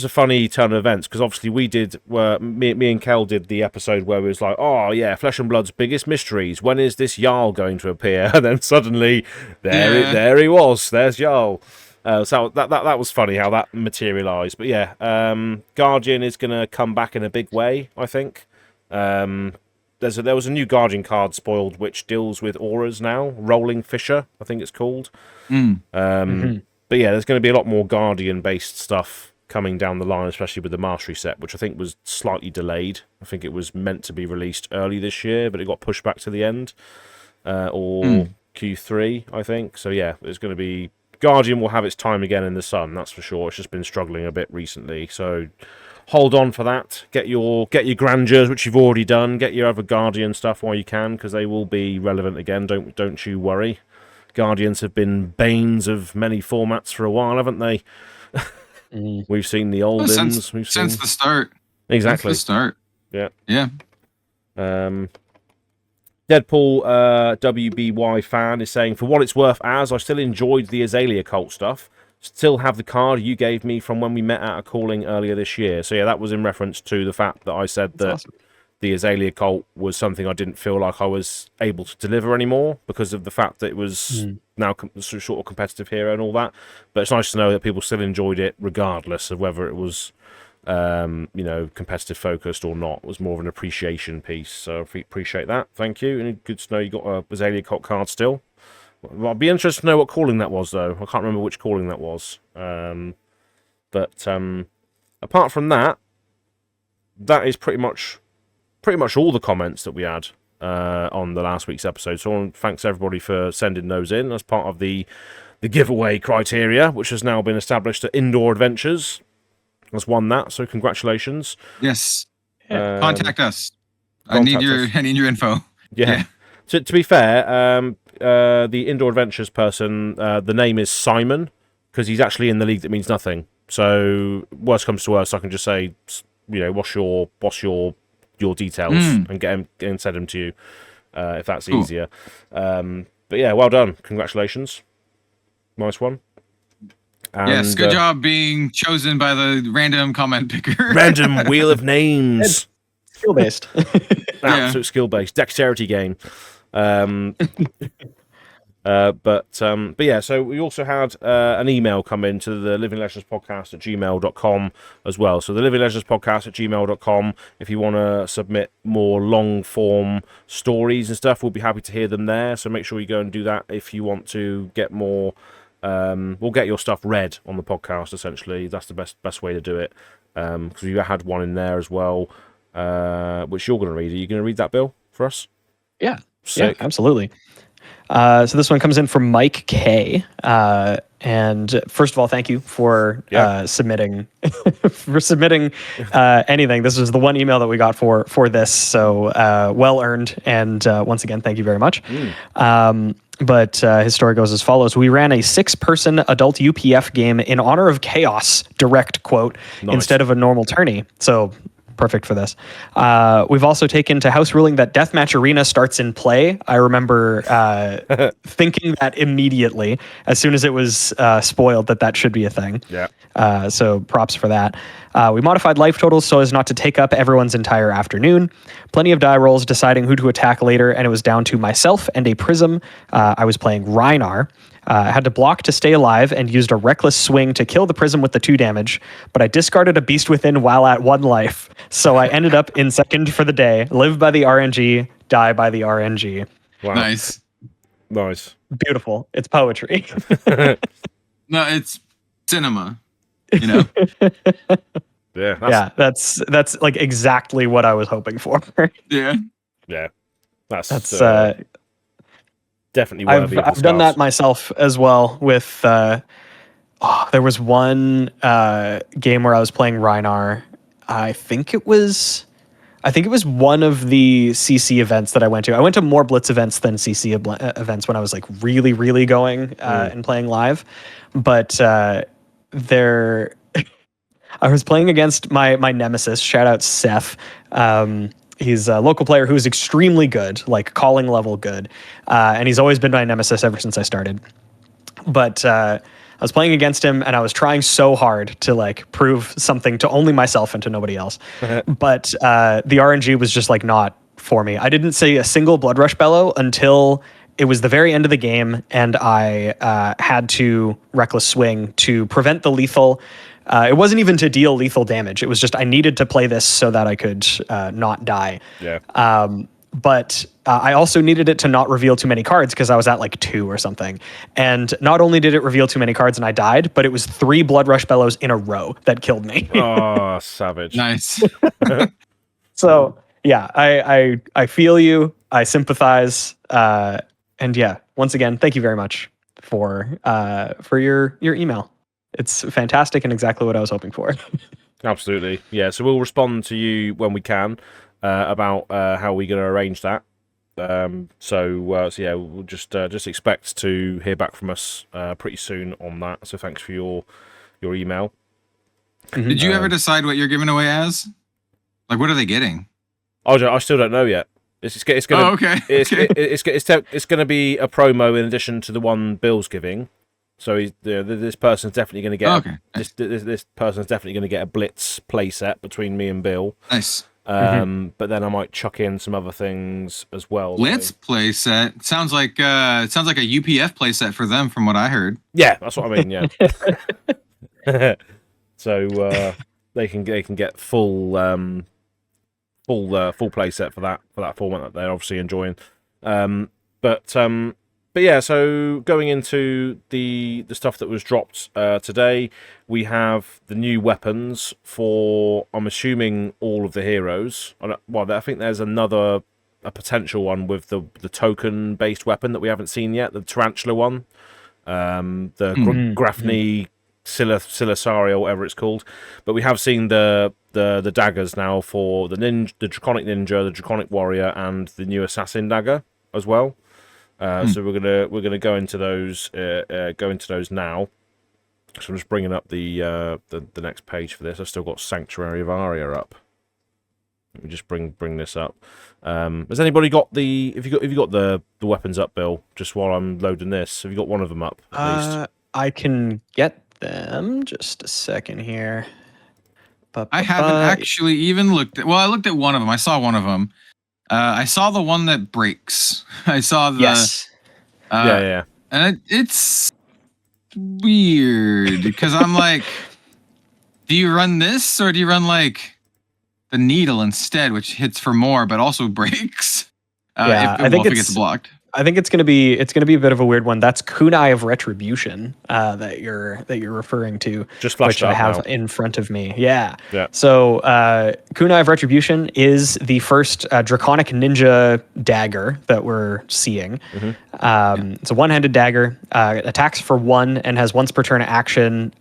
a funny turn of events, because obviously me and Kel did the episode where it was like, oh yeah, Flesh and Blood's biggest mysteries, when is this Jarl going to appear? And then suddenly there he was, there's Jarl. So that was funny how that materialized. But yeah, Guardian is going to come back in a big way, I think. There was a new Guardian card spoiled which deals with auras now, Rolling Fisher, I think it's called. But yeah, there's going to be a lot more Guardian based stuff coming down the line, especially with the Mastery set, which I think was slightly delayed. I think it was meant to be released early this year, but it got pushed back to the end, or Q3, I think. So yeah, there's going to be Guardian will have its time again in the sun, that's for sure. It's just been struggling a bit recently, so hold on for that. Get your Grandeurs, which you've already done. Get your other Guardian stuff while you can, because they will be relevant again. Don't you worry. Guardians have been banes of many formats for a while, haven't they? We've seen the old since the start. Exactly. Since the start. Yeah. Yeah. Deadpool WBY fan is saying, for what it's worth, I still enjoyed the Azalea Cult stuff. Still have the card you gave me from when we met at a calling earlier this year. So yeah, that was in reference to the fact that I said that awesome. The Azalea Cult was something I didn't feel like I was able to deliver anymore because of the fact that it was now sort of competitive hero and all that. But it's nice to know that people still enjoyed it regardless of whether it was competitive focused or not. It was more of an appreciation piece. So I appreciate that. Thank you. And good to know you got a Azalea Cult card still. Well, I'd be interested to know what calling that was, though. I can't remember which calling that was. But apart from that, that is pretty much all the comments that we had on the last week's episode. So thanks everybody for sending those in as part of the giveaway criteria, which has now been established at Indoor Adventures. Has won that, so congratulations. Yes. Contact us. I need your info. Yeah. To be fair, the Indoor Adventures person, the name is Simon, because he's actually in the league that means nothing. So worst comes to worst, I can just say, what's your details and get him and send them to you if that's easier. But yeah, well done, congratulations, nice one. And, yes, good job being chosen by the random comment picker. Random wheel of names. Skill based. Absolute skill based dexterity game. But yeah, so we also had an email come in to the Living Legends Podcast at gmail.com as well. So the Living Legends Podcast at gmail.com, if you want to submit more long form stories and stuff, we'll be happy to hear them there. So make sure you go and do that if you want to get more. We'll get your stuff read on the podcast, essentially. That's the best way to do it. Because we had one in there as well, which you're going to read. Are you going to read that, Bill, for us? Yeah. Sick. Yeah, absolutely. So this one comes in from Mike K. And first of all, thank you for submitting anything. This was the one email that we got for this, so well earned. And once again, thank you very much. But his story goes as follows. We ran a 6-person adult UPF game in honor of Chaos, direct quote, instead of a normal tourney. So perfect for this. We've also taken to house ruling that Deathmatch Arena starts in play. I remember thinking that immediately as soon as it was spoiled that should be a thing. Yeah. So props for that. We modified life totals so as not to take up everyone's entire afternoon. Plenty of die rolls deciding who to attack later, and it was down to myself and a prism. I was playing Rhinar. I had to block to stay alive and used a reckless swing to kill the prism with the 2 damage, but I discarded a Beast Within while at 1 life. So I ended up in second for the day. Live by the RNG, die by the RNG. Wow. Nice. Beautiful. It's poetry. No, it's cinema. You know. Yeah. That's like exactly what I was hoping for. Yeah. Yeah. That's definitely worthy. I've done that myself as well with there was one game where I was playing Rhinar. I think it was one of the CC events that I went to. I went to more Blitz events than CC events when I was like really, really going and playing live. But there, I was playing against my nemesis. Shout out Seth. He's a local player who's extremely good, like calling level good. And he's always been my nemesis ever since I started. But I was playing against him and I was trying so hard to like prove something to only myself and to nobody else. But the RNG was just like not for me. I didn't say a single Blood Rush Bellow until it was the very end of the game and I had to Reckless Swing to prevent the lethal. It wasn't even to deal lethal damage. It was just I needed to play this so that I could not die. Yeah. But I also needed it to not reveal too many cards because I was at like 2 or something. And not only did it reveal too many cards and I died, but it was 3 Blood Rush Bellows in a row that killed me. Oh, savage. Nice. So yeah, I feel you. I sympathize. And yeah, once again, thank you very much for your email. It's fantastic and exactly what I was hoping for. Absolutely. Yeah, so we'll respond to you when we can about how we're going to arrange that. So yeah, we'll just expect to hear back from us pretty soon on that. So thanks for your email. Did you ever decide what you're giving away as? Like, what are they getting? I still don't know yet. It's going. Oh, okay. It's going to be a promo in addition to the one Bill's giving. So this person's definitely going to get this person's definitely going to get a Blitz playset between me and Bill. Nice. But then I might chuck in some other things as well. Blitz playset sounds like a UPF playset for them, from what I heard. Yeah, that's what I mean. Yeah. So they can get full playset for that format that they're obviously enjoying. But yeah, so going into the stuff that was dropped today, we have the new weapons for, I'm assuming, all of the heroes. Well, I think there's a potential one with the token-based weapon that we haven't seen yet, the Tarantula one, the Grafni Silisario, whatever it's called. But we have seen the daggers now for the Draconic Ninja, the Draconic Warrior, and the new Assassin Dagger as well. So we're gonna go into those now. So I'm just bringing up the next page for this. I've still got Sanctuary of Aria up. Let me just bring this up. Has anybody got Have you got the weapons up, Bill? Just while I'm loading this, have you got one of them up at least? I can get them. Just a second here. I haven't actually even looked at. Well, I looked at one of them. I saw one of them. I saw the one that breaks. I saw the yes. Yeah. And it's weird because I'm like, do you run this or do you run like the needle instead, which hits for more but also breaks? Yeah, if it gets blocked. I think it's gonna be a bit of a weird one. That's Kunai of Retribution that you're referring to, just flashed which I have now in front of me. Yeah. Yeah. So Kunai of Retribution is the first Draconic Ninja dagger that we're seeing. It's a one-handed dagger, attacks for 1 and has once per turn action.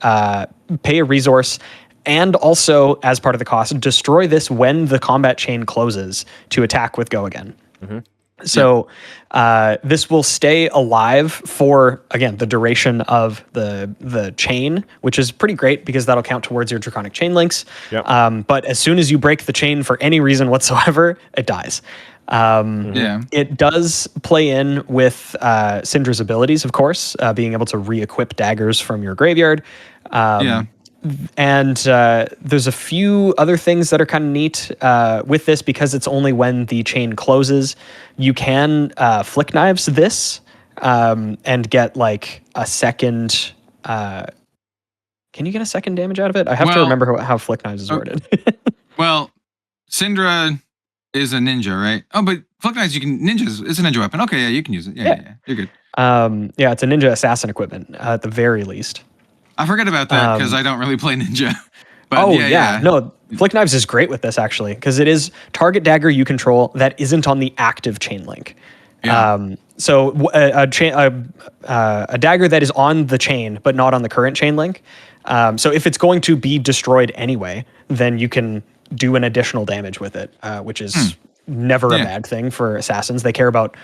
Pay a resource. And also, as part of the cost, destroy this when the combat chain closes to attack with Go Again. So this will stay alive for, again, the duration of the chain, which is pretty great because that'll count towards your Draconic Chain Links. Yep. But as soon as you break the chain for any reason whatsoever, it dies. It does play in with Syndra's abilities, of course, being able to re-equip daggers from your graveyard. And there's a few other things that are kind of neat with this because it's only when the chain closes. You can flick knives this and get like a second. Can you get a second damage out of it? I have to remember how flick knives is worded. Well, Syndra is a ninja, right? Oh, but flick knives, ninjas. It's a ninja weapon. Okay, yeah, you can use it. Yeah. You're good. Yeah, it's a ninja assassin equipment at the very least. I forget about that because I don't really play ninja. But No, flick knives is great with this actually because it is target dagger you control that isn't on the active chain link. So a dagger that is on the chain but not on the current chain link. So if it's going to be destroyed anyway, then you can do an additional damage with it, which is never a bad thing for assassins. They care about,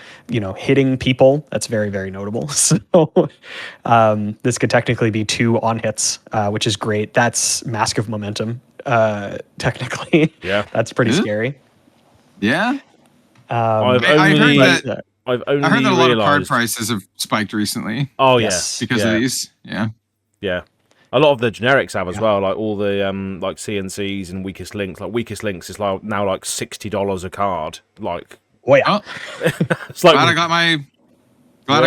hitting people. That's very, very notable. So this could technically be 2 on hits, which is great. That's Mask of Momentum, technically. Yeah. That's pretty scary. Yeah. I've only heard that a lot of card realised. prices have spiked recently. Oh Yes. Because of these. Yeah. Yeah. A lot of the generics have as well, like all the like CNCs and weakest links. Like weakest links is now like $60 a card. Like, it's like glad I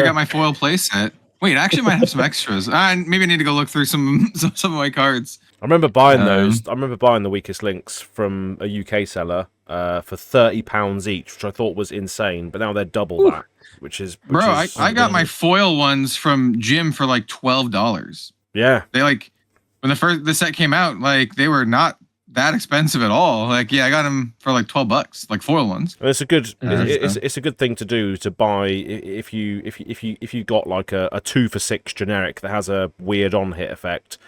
got my foil play set. Wait, I actually might have some extras. Maybe I need to go look through some of my cards. I remember buying those. I remember buying the weakest links from a UK seller for £30 each, which I thought was insane. But now they're double that, which is I got my foil ones from Jim for like $12. Yeah, they when the set came out, like they were not that expensive at all. Like I got them for like $12, like foil ones. And it's a good it's a good thing to do to buy if you got like a 2 for 6 generic that has a weird on hit effect.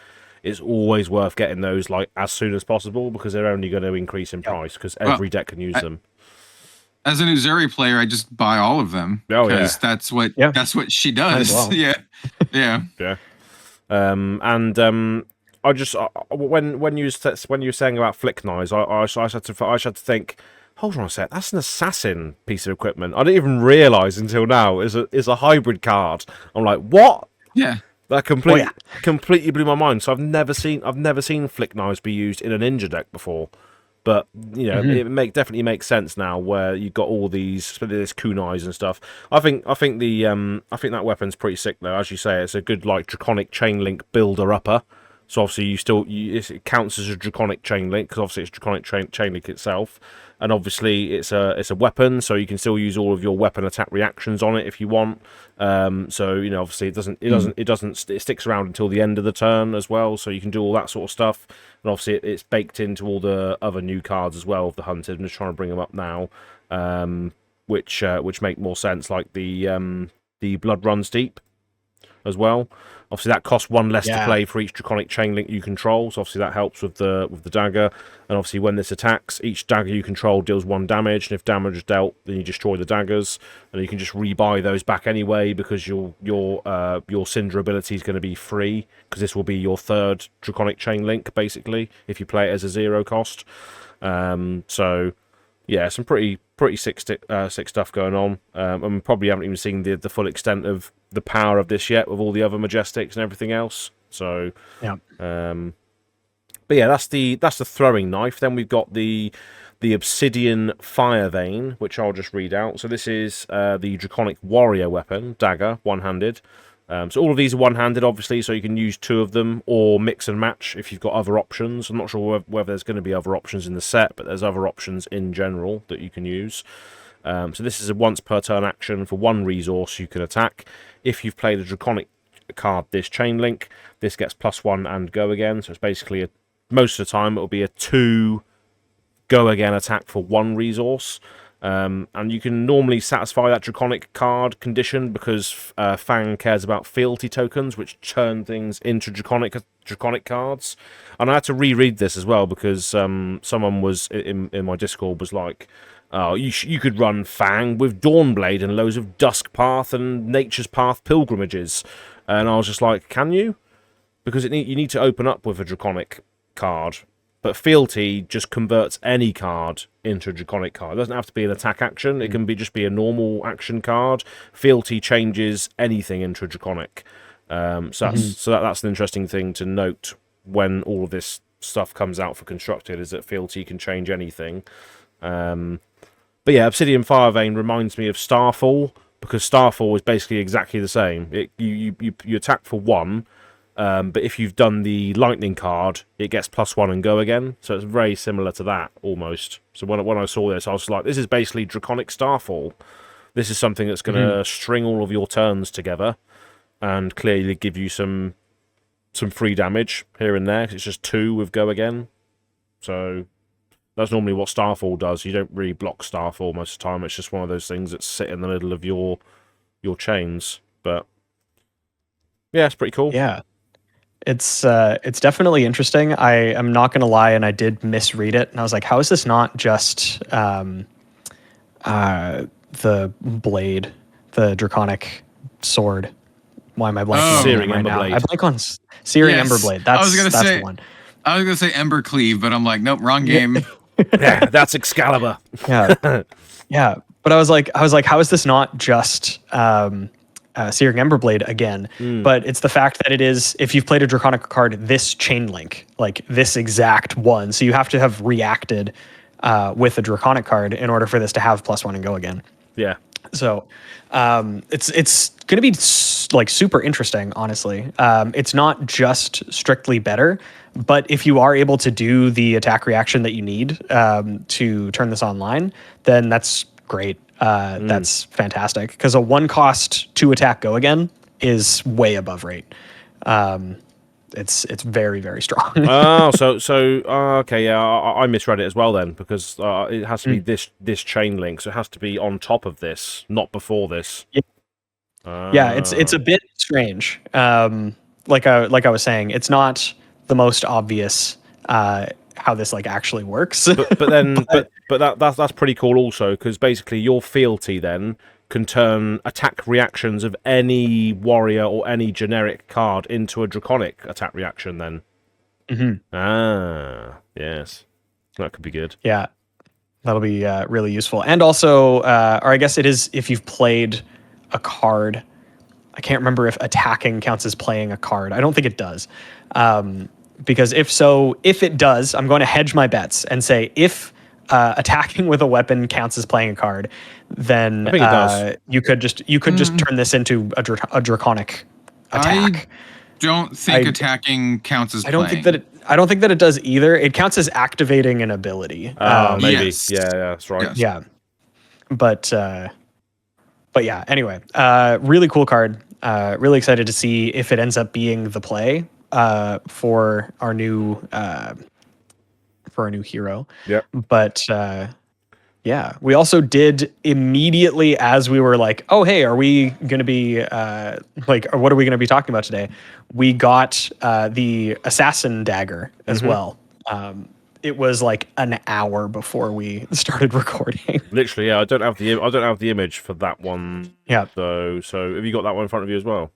It's always worth getting those like as soon as possible because they're only going to increase in price because every deck can use them. As an Uzuri player, I just buy all of them because that's what she does. Yeah. I just when you were saying about flick knives, I had to think. Hold on a sec, that's an assassin piece of equipment. I didn't even realise until now is a hybrid card. I'm like, what? Yeah, that completely blew my mind. So I've never seen flick knives be used in a ninja deck before. But it definitely makes sense now where you've got all these kunais and stuff. I think that weapon's pretty sick though. As you say, it's a good like draconic chain link builder upper. So obviously it counts as a draconic chain link because obviously it's draconic chain link itself, and obviously it's a weapon, so you can still use all of your weapon attack reactions on it if you want. So obviously it sticks around until the end of the turn as well, so you can do all that sort of stuff. And obviously it's baked into all the other new cards as well of the hunted. I'm just trying to bring them up now, which make more sense, like the Blood Runs Deep as well. Obviously, that costs 1 less to play for each draconic chain link you control. So obviously that helps with the dagger. And obviously, when this attacks, each dagger you control deals 1 damage. And if damage is dealt, then you destroy the daggers, and you can just rebuy those back anyway because your Syndra ability is going to be free because this will be your 3rd draconic chain link basically if you play it as a 0 cost. So yeah, some pretty sick stuff going on. And we probably haven't even seen the full extent of the power of this yet with all the other Majestics and everything else. So but yeah, that's the throwing knife. Then we've got the Obsidian Fire Vein, which I'll just read out. So this is the Draconic Warrior weapon, dagger, one-handed. So all of these are one-handed, obviously, so you can use 2 of them or mix and match if you've got other options. I'm not sure whether there's going to be other options in the set, but there's other options in general that you can use. So this is a once per turn action for 1 resource you can attack. If you've played a Draconic card this chain link, this gets +1 and go again. So it's basically most of the time it'll be a 2 go again attack for 1 resource. And you can normally satisfy that Draconic card condition because Fang cares about fealty tokens, which turn things into Draconic cards. And I had to reread this as well because someone was in my Discord was like, oh, you could run Fang with Dawnblade and loads of Dusk Path and Nature's Path pilgrimages. And I was just like, can you? Because you need to open up with a Draconic card. But Fealty just converts any card into a Draconic card. It doesn't have to be an attack action. It can just be a normal action card. Fealty changes anything into a Draconic. So that's an interesting thing to note when all of this stuff comes out for Constructed, is that Fealty can change anything. But yeah, Obsidian Firevein reminds me of Starfall, because Starfall is basically exactly the same. You attack for 1, but if you've done the lightning card, it gets +1 and go again. So it's very similar to that, almost. So when I saw this, I was like, this is basically Draconic Starfall. This is something that's going to string all of your turns together and clearly give you some free damage here and there. It's just 2 with go again. So that's normally what Starfall does. You don't really block Starfall most of the time. It's just one of those things that sit in the middle of your chains. But yeah, it's pretty cool. Yeah. It's definitely interesting. I am not going to lie, and I did misread it. And I was like, how is this not just the blade, the Draconic sword? Why am I blanking on Searing right now? Emberblade. I blank on Searing Emberblade. That's the one. I was gonna say Embercleave, but I'm like, nope, wrong game. Yeah, that's Excalibur. Yeah, yeah. But I was like, how is this not just Searing Emberblade again? But it's the fact that it is, if you've played a Draconic card, this chain link, like this exact one. So you have to have reacted with a Draconic card in order for this to have +1 and go again. Yeah. So it's going to be like super interesting, honestly. It's not just strictly better, but if you are able to do the attack reaction that you need to turn this online, then that's great. That's fantastic, because a 1-cost 2-attack go again is way above rate. It's very, very strong. Oh, so okay, yeah, I misread it as well then, because it has to be this chain link, so it has to be on top of this, not before this. Yeah, yeah, it's a bit strange. Like I was saying, it's not the most obvious how this like actually works. But then that's pretty cool also, because basically your Fealty then can turn attack reactions of any warrior or any generic card into a Draconic attack reaction then. Ah, yes. That could be good. Yeah, that'll be really useful. And also, or I guess it is if you've played a card. I can't remember if attacking counts as playing a card. I don't think it does. Because if it does, I'm going to hedge my bets and say if attacking with a weapon counts as playing a card, then I think it does. you could just turn this into a Draconic attack. I don't think attacking counts as I don't playing. I don't think that it does either. It counts as activating an ability. Maybe. Yes. Yeah, that's right. Yes. Yeah. But yeah, anyway, really cool card. Really excited to see if it ends up being the play for our new hero. Yep. But yeah, we also did immediately, as we were like, oh hey, are we going to be or what are we going to be talking about today? We got the assassin dagger as well. It was like an hour before we started recording. Literally, yeah. I don't have the image for that one. Yeah. So have you got that one in front of you as well?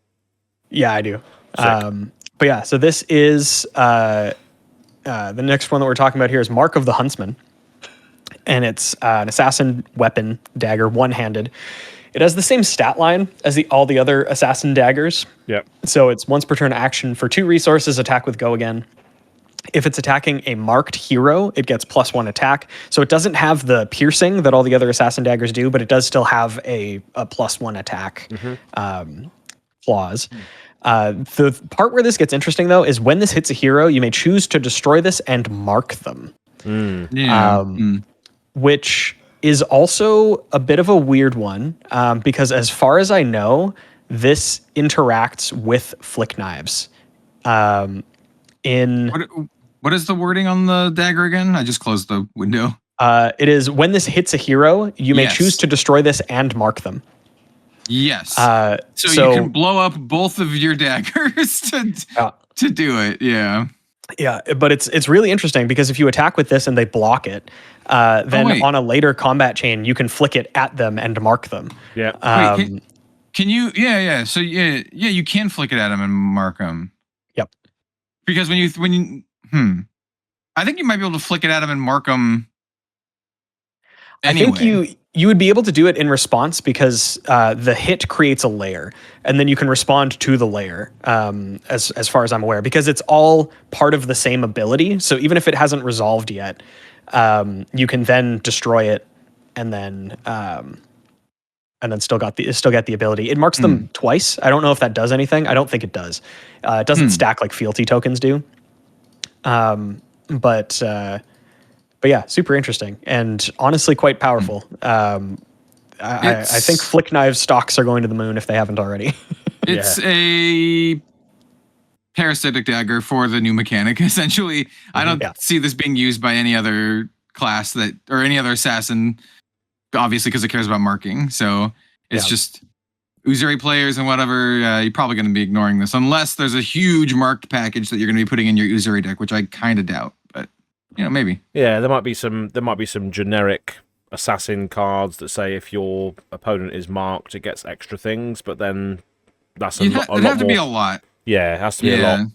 Yeah, I do. But yeah, so this is the next one that we're talking about here is Mark of the Huntsman. And it's an assassin weapon dagger, one-handed. It has the same stat line as all the other assassin daggers. Yeah. So it's once per turn action for 2 resources, attack with go again. If it's attacking a marked hero, it gets +1 attack. So it doesn't have the piercing that all the other assassin daggers do, but it does still have a +1 attack flaws. The part where this gets interesting, though, is when this hits a hero, you may choose to destroy this and mark them. Which is also a bit of a weird one, because as far as I know, this interacts with flick knives. What is the wording on the dagger again? I just closed the window. It is when this hits a hero, you may choose to destroy this and mark them. Yes. So you can blow up both of your daggers to do it. Yeah. Yeah, but it's really interesting because if you attack with this and they block it, then on a later combat chain you can flick it at them and mark them. Yeah. Wait, can you? Yeah. So yeah, you can flick it at them and mark them. Yep. Because when you I think you might be able to flick it at them and mark them. Anyway. I think you would be able to do it in response because the hit creates a layer, and then you can respond to the layer. As far as I'm aware, because it's all part of the same ability. So even if it hasn't resolved yet, you can then destroy it, and then still get the ability. It marks them twice. I don't know if that does anything. I don't think it does. It doesn't stack like fealty tokens do. But yeah, super interesting and honestly quite powerful. I think Flick Knives stocks are going to the moon if they haven't already. It's a parasitic dagger for the new mechanic, essentially. I don't see this being used by any other class or any other assassin, obviously because it cares about marking. So it's just Uzuri players and whatever, you're probably going to be ignoring this unless there's a huge marked package that you're going to be putting in your Uzuri deck, which I kind of doubt. Maybe. Yeah, there might be some generic assassin cards that say if your opponent is marked, it gets extra things, but then that's a lot more. It'd have to be a lot. Yeah, it has to be a lot.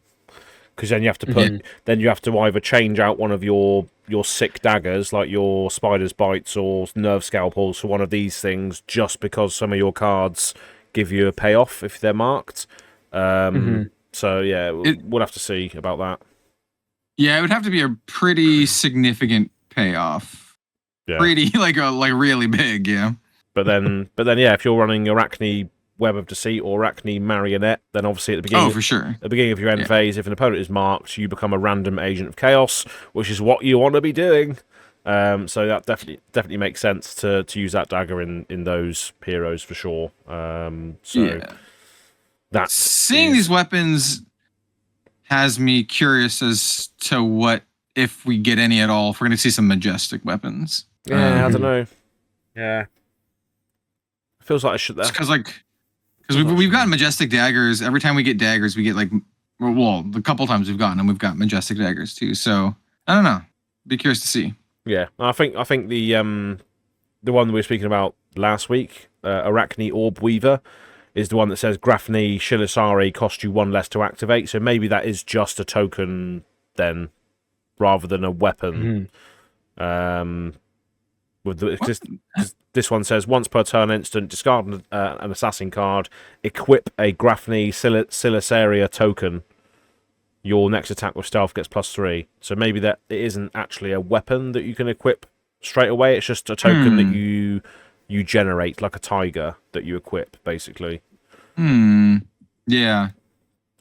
Because then you have to then you have to either change out one of your sick daggers, like your spider's bites or nerve scalpels, for one of these things, just because some of your cards give you a payoff if they're marked. So yeah, we'll have to see about that. Yeah, it would have to be a pretty significant payoff. Yeah. Pretty like really big, yeah. But then yeah, if you're running Arachne Web of Deceit or Arachne Marionette, then obviously at the beginning for sure. At the beginning of your end phase, if an opponent is marked, you become a random agent of chaos, which is what you want to be doing. So that definitely makes sense to use that dagger in those heroes for sure. Seeing these weapons has me curious as to what, if we get any at all, if we're going to see some majestic weapons. Yeah, I don't know. Yeah. It feels like I should. Because we've gotten majestic daggers. Every time we get daggers, we get the couple times we've gotten them, we've got majestic daggers too. So I don't know. Be curious to see. Yeah, I think the one that we were speaking about last week, Arachne Orb Weaver, is the one that says Grafni Shilisari cost you 1 less to activate. So maybe that is just a token then, rather than a weapon. This one says once per turn instant, discard an assassin card, equip a Grafni Silisaria token. Your next attack with stealth gets +3. So maybe that it isn't actually a weapon that you can equip straight away. It's just a token that you generate, like a tiger that you equip, basically. Yeah.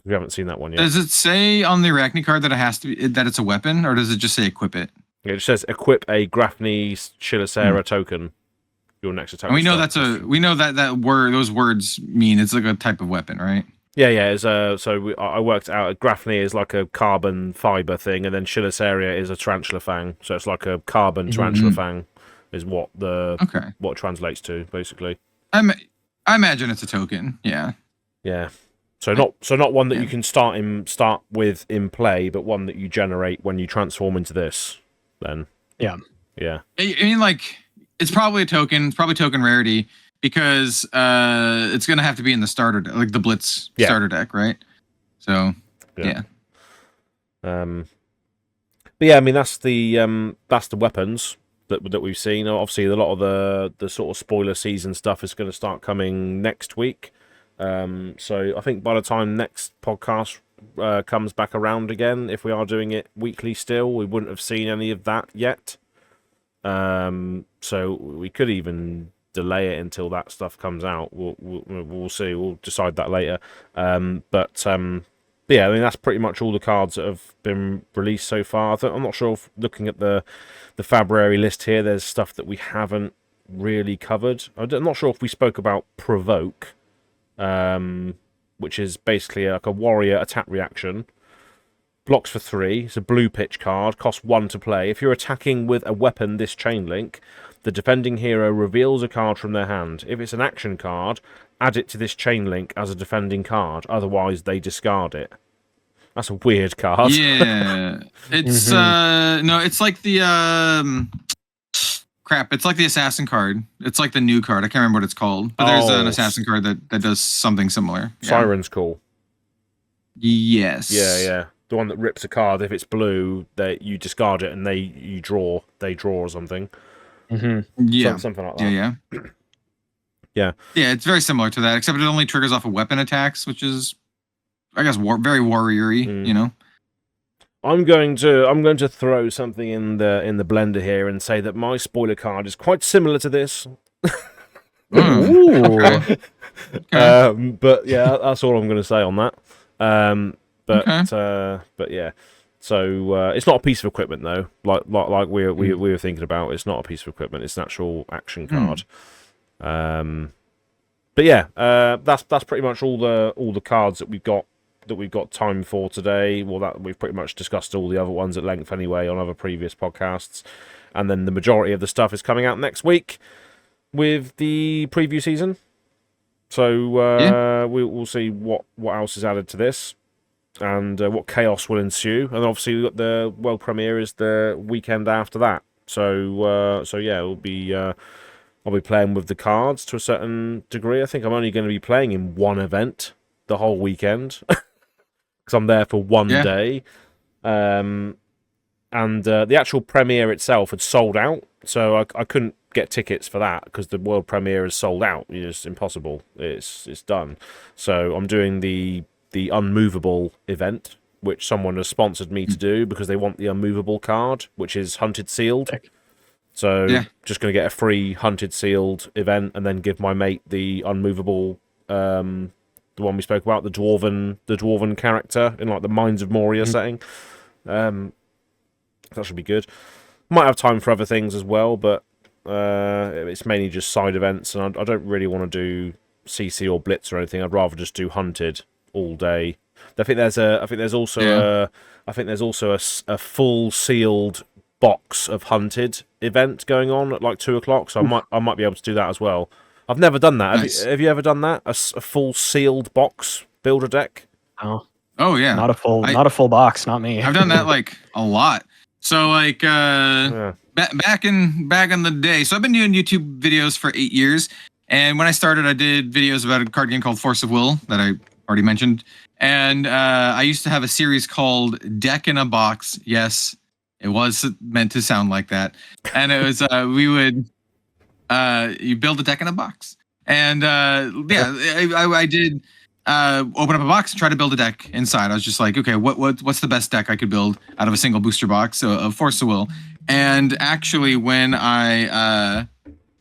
We haven't seen that one yet. Does it say on the Arachne card that it's a weapon, or does it just say equip it? It says equip a Grafni Shilisara token. Your next attack. And we know that word. Those words mean it's like a type of weapon, right? Yeah. I worked out Grafni is like a carbon fiber thing, and then Shilisarea is a tarantula fang. So it's like a carbon tarantula fang, is what what it translates to basically. I imagine it's a token. Yeah. Yeah. So not one that you can start with in play, but one that you generate when you transform into this. Then. Yeah. I mean, it's probably a token. It's probably token rarity because it's gonna have to be in the starter deck, like the Blitz starter deck, right? So yeah. But yeah, I mean that's the weapons that we've seen. Obviously, a lot of the sort of spoiler season stuff is going to start coming next week. So I think by the time next podcast comes back around again, if we are doing it weekly still, we wouldn't have seen any of that yet. So we could even delay it until that stuff comes out. We'll see. We'll decide that later. But yeah, I mean that's pretty much all the cards that have been released so far. I'm not sure if looking at the February list here, there's stuff that we haven't really covered. I'm not sure if we spoke about Provoke, which is basically like a warrior attack reaction. Blocks for 3. It's a blue pitch card. Costs 1 to play. If you're attacking with a weapon this chain link, the defending hero reveals a card from their hand. If it's an action card, add it to this chain link as a defending card. Otherwise, they discard it. That's a weird card. Yeah, it's no, it's like the crap. It's like the assassin card. It's like the new card. I can't remember what it's called, but there's an assassin card that does something similar. Siren's cool. Yes. Yeah. The one that rips a card. If it's blue, you discard it and they draw or something. Yeah. Something like that. Yeah. Yeah, it's very similar to that, except it only triggers off of weapon attacks, which is, I guess, very warrior-y, you know? I'm going to throw something in the blender here and say that my spoiler card is quite similar to this. Ooh. Okay. But yeah, that's all I'm going to say on that. But yeah. So it's not a piece of equipment though, like we were thinking about. It's not a piece of equipment. It's an actual action card. But yeah, that's pretty much all the cards that we've got time for today. Well, that we've pretty much discussed all the other ones at length anyway on other previous podcasts, and then the majority of the stuff is coming out next week with the preview season. So we'll see what else is added to this. And what chaos will ensue, and obviously the world premiere is the weekend after that. So yeah, I'll be playing with the cards to a certain degree. I think I'm only going to be playing in one event the whole weekend because I'm there for one day. And the actual premiere itself had sold out, so I couldn't get tickets for that because the world premiere is sold out. It's impossible. It's done. So I'm doing the unmovable event, which someone has sponsored me to do because they want the unmovable card, which is hunted sealed. So just going to get a free hunted sealed event and then give my mate the unmovable, the one we spoke about, the dwarven character in like the Mines of Moria setting. That should be good. Might have time for other things as well, but it's mainly just side events, and I don't really want to do CC or Blitz or anything. I'd rather just do hunted all day. I think there's also a full sealed box of hunted event going on at like 2:00, so I might be able to do that as well. I've never done that. Nice. Have you ever done that? A full sealed box builder deck? Oh yeah. Not a full box, not me. I've done that like a lot. So like back in the day. So I've been doing YouTube videos for 8 years, and when I started, I did videos about a card game called Force of Will that I already mentioned, and I used to have a series called Deck in a Box. Yes, it was meant to sound like that, and it was we would you build a deck in a box, and I did open up a box and try to build a deck inside. I was just like, okay, what's the best deck I could build out of a single booster box of Force of Will? And actually, when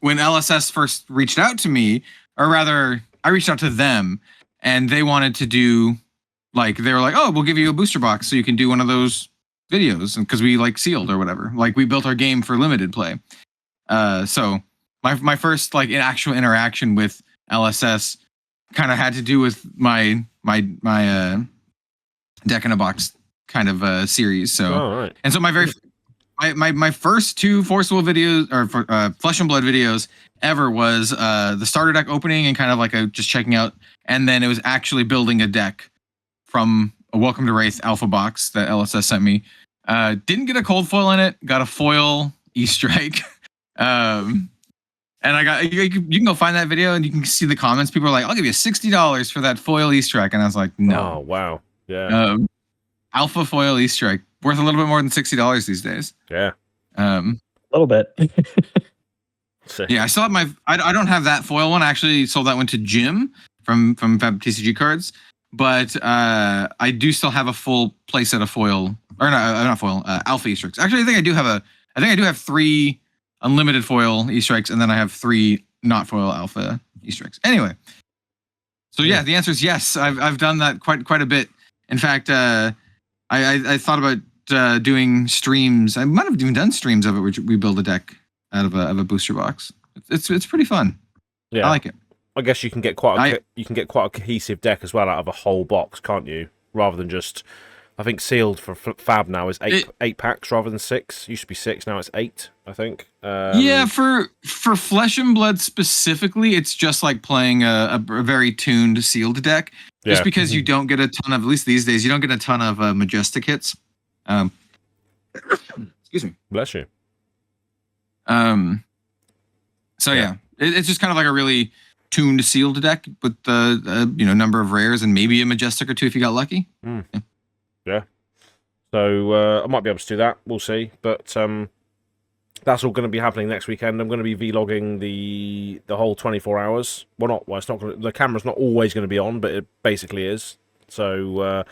LSS first reached out to me, or rather, I reached out to them, and they wanted to do, like, they were like, oh, we'll give you a booster box so you can do one of those videos, because we like sealed or whatever. Like, we built our game for limited play. So my first like actual interaction with LSS kind of had to do with my deck in a box kind of series. So and so my first two Force Will videos, or Flesh and Blood videos ever, was the starter deck opening and kind of like just checking out, and then it was actually building a deck from a Welcome to Wraith alpha box that LSS sent me. Didn't get a cold foil in it, got a foil E-Strike. And I got, you can go find that video and you can see the comments. People are like, I'll give you $60 for that foil E-Strike. And I was like, no. Oh, wow. Yeah. Alpha foil E-Strike, worth a little bit more than $60 these days. Yeah. A little bit. Yeah, I still have I don't have that foil one. I actually sold that one to Jim from FAB TCG Cards. But I do still have a full playset of foil, or not foil, alpha E-Strikes. Actually, I think I do have 3 unlimited foil E-Strikes, and then I have 3 not foil alpha E-Strikes. Anyway, so yeah, the answer is yes. I've done that quite a bit. In fact, I thought about doing streams. I might have even done streams of it where we build a deck out of a booster box. It's pretty fun. Yeah, I like it. I guess you can get quite a cohesive deck as well out of a whole box, can't you? Rather than just I think sealed for FAB now is eight packs rather than 6. Used to be 6, now it's 8. I think. Yeah, for Flesh and Blood specifically, it's just like playing a very tuned sealed deck. Just because you don't get a ton of, at least these days, you don't get a ton of majestic hits. Excuse me. Bless you. So yeah, it's just kind of like a really tuned sealed deck with the number of rares and maybe a majestic or two if you got lucky. Yeah. So I might be able to do that. We'll see. But that's all going to be happening next weekend. I'm going to be vlogging the whole 24 hours. Well, it's not going to, the camera's not always going to be on, but it basically is. So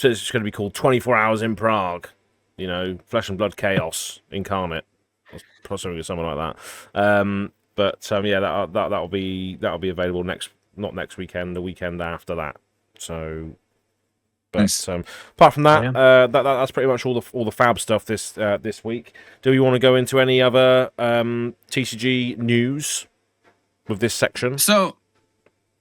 it's going to be called 24 Hours in Prague. Flesh and Blood Chaos incarnate. Possibly something like that. That'll be available not next weekend, the weekend after that. So, but nice. Apart from that, that's pretty much all the FAB stuff this week. Do you want to go into any other TCG news with this section? So,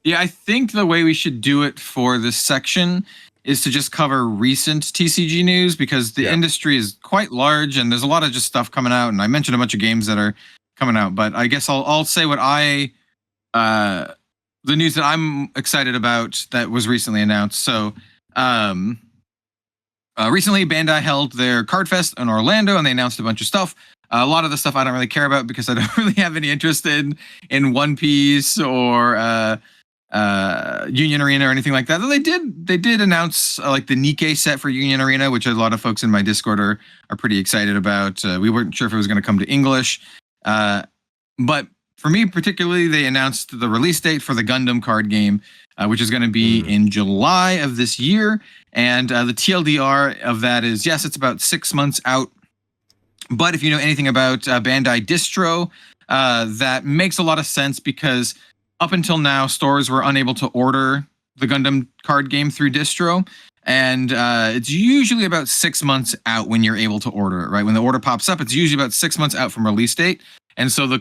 yeah, I think the way we should do it for this section is to just cover recent TCG news, because the industry is quite large and there's a lot of just stuff coming out. And I mentioned a bunch of games that are coming out, but I guess I'll say what the news that I'm excited about that was recently announced. So recently Bandai held their Card Fest in Orlando and they announced a bunch of stuff. A lot of the stuff I don't really care about because I don't really have any interest in One Piece or Union Arena or anything like that. Though they did announce like the Nikkei set for Union Arena, which a lot of folks in my Discord are pretty excited about. We weren't sure if it was going to come to English, but for me particularly, they announced the release date for the Gundam card game, which is going to be in July of this year. And the TLDR of that is, yes, it's about 6 months out. But if you know anything about Bandai Distro, that makes a lot of sense, because up until now, stores were unable to order the Gundam card game through Distro. And it's usually about 6 months out when you're able to order it, right? When the order pops up, it's usually about 6 months out from release date. And so the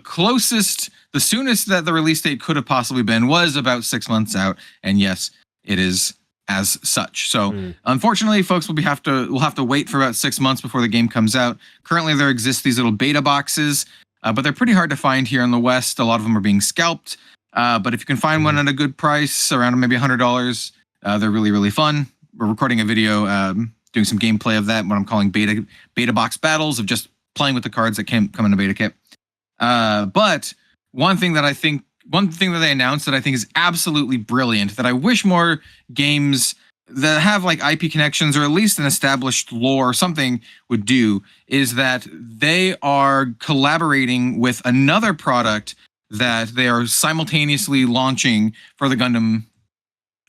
soonest that the release date could have possibly been was about 6 months out. And yes, it is as such. So unfortunately, folks will have to wait for about 6 months before the game comes out. Currently, there exist these little beta boxes, but they're pretty hard to find here in the West. A lot of them are being scalped. But if you can find one at a good price, around maybe $100, they're really, really fun. We're recording a video doing some gameplay of that, what I'm calling beta box battles, of just playing with the cards that come in a beta kit. But one thing that they announced that I think is absolutely brilliant, that I wish more games that have like IP connections or at least an established lore or something would do, is that they are collaborating with another product that they are simultaneously launching for the Gundam,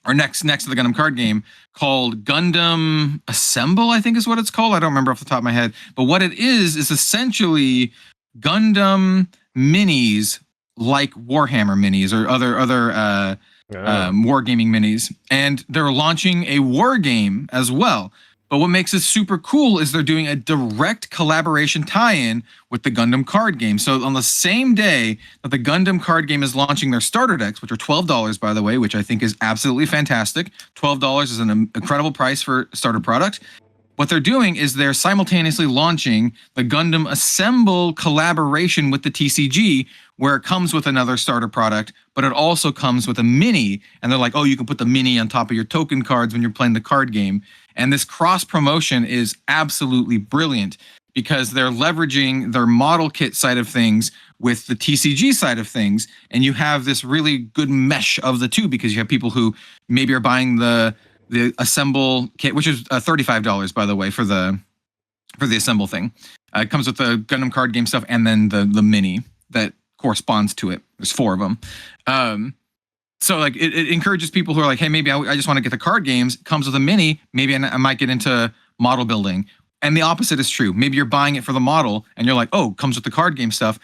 or next to the Gundam card game, called Gundam Assemble, I think is what it's called. I don't remember off the top of my head. But what it is essentially Gundam minis, like Warhammer minis or other wargaming minis. And they're launching a war game as well. But what makes it super cool is they're doing a direct collaboration tie-in with the Gundam card game. So on the same day that the Gundam card game is launching their starter decks, which are $12, by the way, which I think is absolutely fantastic. $12 is an incredible price for a starter product. What they're doing is they're simultaneously launching the Gundam Assemble collaboration with the TCG, where it comes with another starter product, but it also comes with a mini. And they're like, oh, you can put the mini on top of your token cards when you're playing the card game. And this cross promotion is absolutely brilliant, because they're leveraging their model kit side of things with the TCG side of things. And you have this really good mesh of the two, because you have people who maybe are buying the Assemble kit, which is $35, by the way, for the Assemble thing. It comes with the Gundam card game stuff and then the mini that corresponds to it. There's 4 of them. So like it encourages people who are like, hey, maybe I just want to get the card games. It comes with a mini. Maybe I might get into model building. And the opposite is true. Maybe you're buying it for the model and you're like, oh, comes with the card game stuff.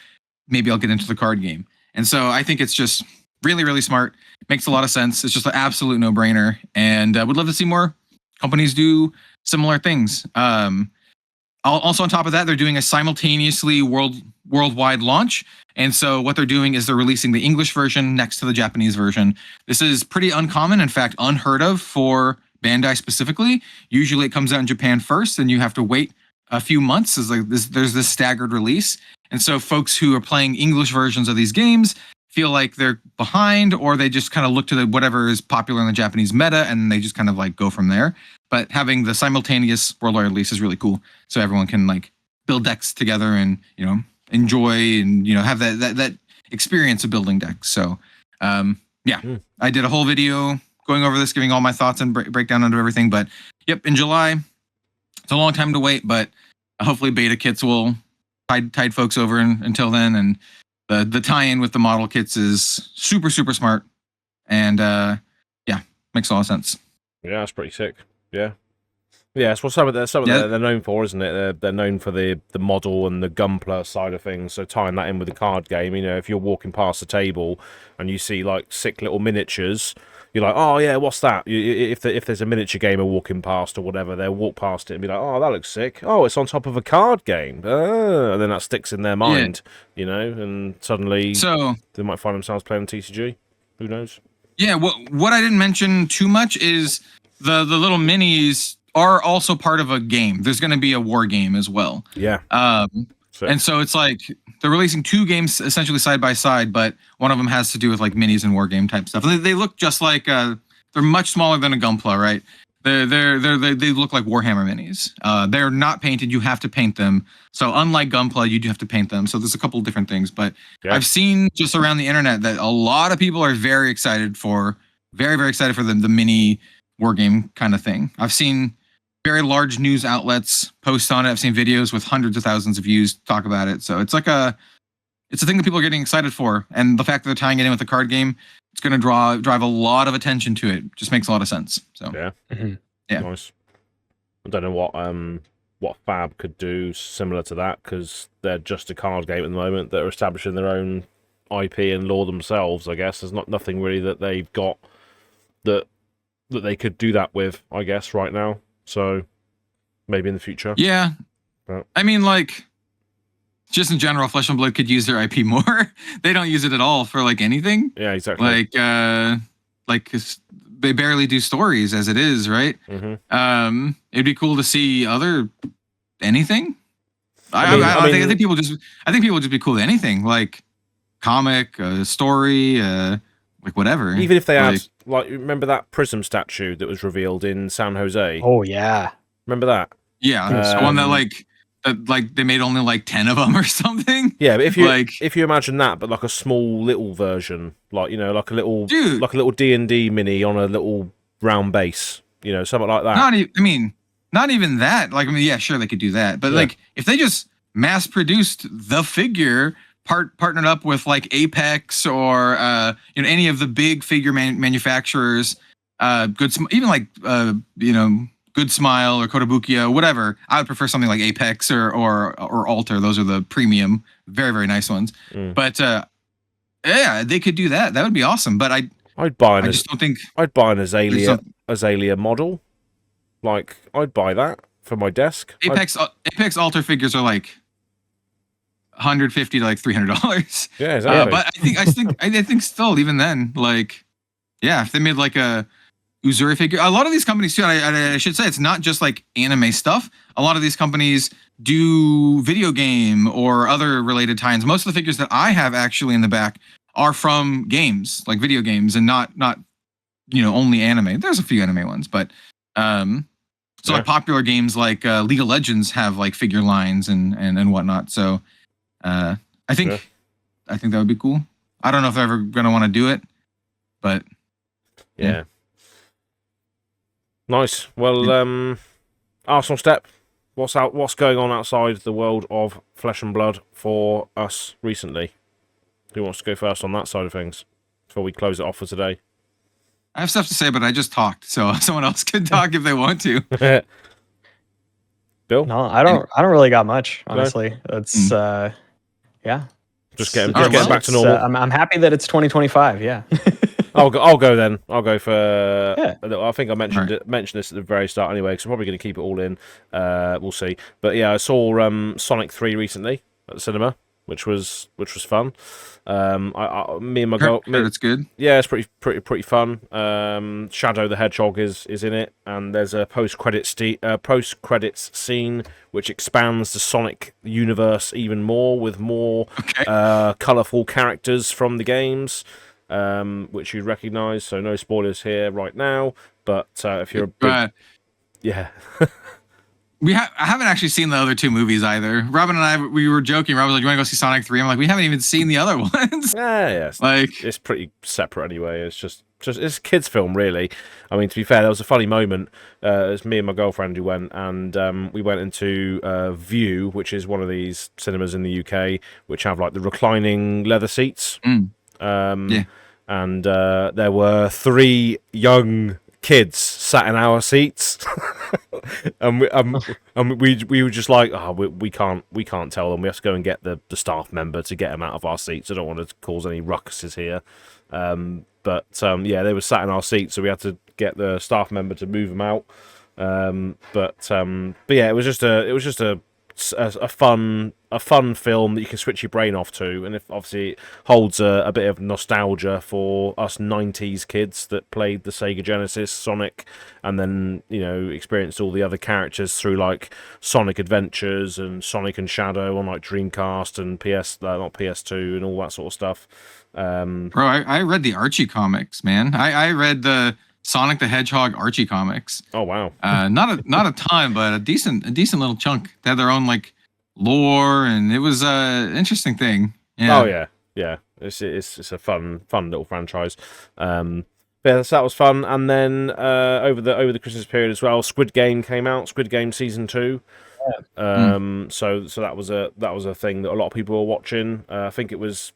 Maybe I'll get into the card game. And so I think it's just really, really smart. Makes a lot of sense. It's just an absolute no-brainer. And I would love to see more companies do similar things. Also on top of that, they're doing a simultaneously worldwide launch. And so what they're doing is they're releasing the English version next to the Japanese version. This is pretty uncommon, in fact, unheard of for Bandai specifically. Usually it comes out in Japan first, and you have to wait a few months. There's this staggered release. And so folks who are playing English versions of these games feel like they're behind, or they just kind of look to whatever is popular in the Japanese meta, and they just kind of like go from there. But having the simultaneous worldwide release is really cool. So everyone can like build decks together and, enjoy and, have that experience of building decks. So, I did a whole video going over this, giving all my thoughts and breakdown under everything. But yep, in July, it's a long time to wait, but hopefully beta kits will tide folks over until then. And the tie-in with the model kits is super, super smart. And makes a lot of sense. Yeah, that's pretty sick. Yeah. Yeah, it's what some of they're known for, isn't it? They're known for the model and the gunpla side of things. So tying that in with the card game, if you're walking past the table and you see like sick little miniatures, you're like, oh yeah, what's that? If there's a miniature gamer walking past or whatever, they'll walk past it and be like, oh, that looks sick. Oh, it's on top of a card game. And then that sticks in their mind, and suddenly they might find themselves playing TCG. Who knows? Yeah, what I didn't mention too much is the little minis are also part of a game. There's going to be a war game as well. Yeah. And so it's like they're releasing 2 games essentially side by side, but one of them has to do with like minis and war game type stuff. They look just like they're much smaller than a Gunpla, right? They look like Warhammer minis. They're not painted. You have to paint them. So unlike Gunpla, you do have to paint them. So there's a couple of different things. But I've seen just around the internet that a lot of people are very excited for the mini war game kind of thing. I've seen very large news outlets post on it. I've seen videos with hundreds of thousands of views talk about it. So it's like it's a thing that people are getting excited for. And the fact that they're tying it in with the card game, it's going to drive a lot of attention to it. Just makes a lot of sense. So yeah, nice. I don't know what FAB could do similar to that, because they're just a card game at the moment that are establishing their own IP and lore themselves. I guess there's nothing really that they've got that they could do that with, I guess, right now. So maybe in the future. Yeah. But I mean, like, just in general, Flesh and Blood could use their IP more. They don't use it at all for like anything. Yeah, exactly. Like they barely do stories as it is, right? Mm-hmm. It'd be cool to see anything. I think people just be cool to anything, like comic, story, like whatever. Even if they had, like, remember that Prism statue that was revealed in San Jose? Oh yeah, remember that? Yeah, one that like they made only like 10 of them or something. Yeah, but if you imagine that, but like a small little version, like like a little D&D mini on a little round base, something like that. Not even that. Like, yeah, sure they could do that, but like if they just mass produced the figure, partnered up with like Apex or any of the big figure manufacturers, even like Good Smile or Kotobukiya, whatever. I would prefer something like Apex or Alter. Those are the premium, very, very nice ones. But they could do that. That would be awesome. But I'd buy an Azalea model. Like, I'd buy that for my desk. Apex Alter figures are like $150 to like $300. Yeah, exactly. But I think still, even then, like, yeah, if they made like a Uzuri figure, a lot of these companies too, and I should say it's not just like anime stuff. A lot of these companies do video game or other related tie-ins. Most of the figures that I have actually in the back are from games, like video games, and not only anime. There's a few anime ones, but like popular games like League of Legends have like figure lines and whatnot. So I think that would be cool. I don't know if they're ever gonna want to do it, but yeah. Nice. Well, Arsenal Step, what's going on outside the world of Flesh and Blood for us recently? Who wants to go first on that side of things before we close it off for today? I have stuff to say, but I just talked, so someone else can talk if they want to. Bill? No, I don't really got much, honestly. That's yeah. Just getting back to normal. I'm happy that it's 2025. Yeah. I'll go then. I'll go for a little. I think I mentioned this at the very start anyway, because I'm probably going to keep it all in. We'll see. But yeah, I saw Sonic 3 recently at the cinema. which was fun. Me and my girl, it's good. yeah, it's pretty fun. Shadow the Hedgehog is in it, and there's a post credits scene which expands the Sonic universe even more with more colourful characters from the games, which you'd recognise. So no spoilers here right now, but if you're a big, yeah. I haven't actually seen the other two movies either. Robin and I, we were joking. Robin was like, "You want to go see Sonic 3?" I'm like, "We haven't even seen the other ones." Yeah. It's pretty separate anyway. It's just it's a kids' film, really. I mean, to be fair, there was a funny moment. It was me and my girlfriend who went, and we went into View, which is one of these cinemas in the UK, which have like the reclining leather seats. And there were 3 young kids sat in our seats, and we were just like, we can't tell them. We have to go and get the staff member to get them out of our seats. I don't want to cause any ruckuses here. But they were sat in our seats, so we had to get the staff member to move them out. But yeah, it was just a fun film that you can switch your brain off to, and obviously it holds a bit of nostalgia for us 90s kids that played the Sega Genesis Sonic, and then experienced all the other characters through like Sonic Adventures and Sonic and Shadow on like Dreamcast and not PS2 and all that sort of stuff. Bro, I read the Archie comics, man. I read the Sonic the Hedgehog Archie comics. Oh wow! Not a ton, but a decent little chunk. They had their own like lore, and it was an interesting thing. Yeah. Oh yeah. It's a fun little franchise. Yeah, so that was fun. And then over the Christmas period as well, Squid Game came out. Squid Game season 2. So that was a thing that a lot of people were watching. I think it was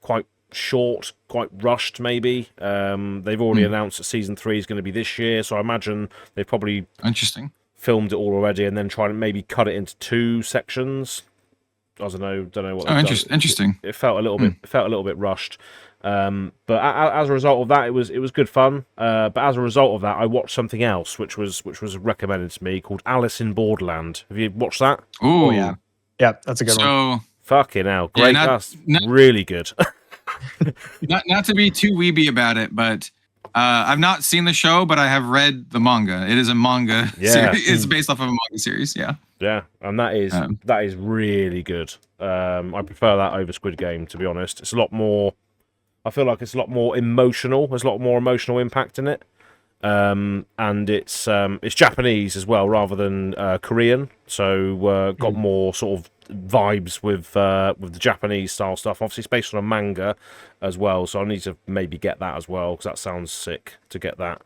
quite short, quite rushed maybe. They've already announced that season 3 is going to be this year, so I imagine they've probably filmed it all already and then try to maybe cut it into 2 sections. I don't know what. Interesting. It felt a little bit rushed. But as a result of that, it was good fun. But as a result of that, I watched something else which was recommended to me called Alice in Borderland. Have you watched that? Ooh. Oh yeah, that's a good one. Fucking hell, great! That's really good. not to be too weeby about it, but I've not seen the show, but I have read the manga. It is a manga series. It's based off of a manga series. Yeah, and that is really good. I prefer that over Squid Game, to be honest. It's a lot more. I feel like it's a lot more emotional. There's a lot more emotional impact in it, and it's Japanese as well rather than Korean. So got more sort of vibes with the Japanese style stuff. Obviously, it's based on a manga as well, so I need to maybe get that as well because that sounds sick to get that.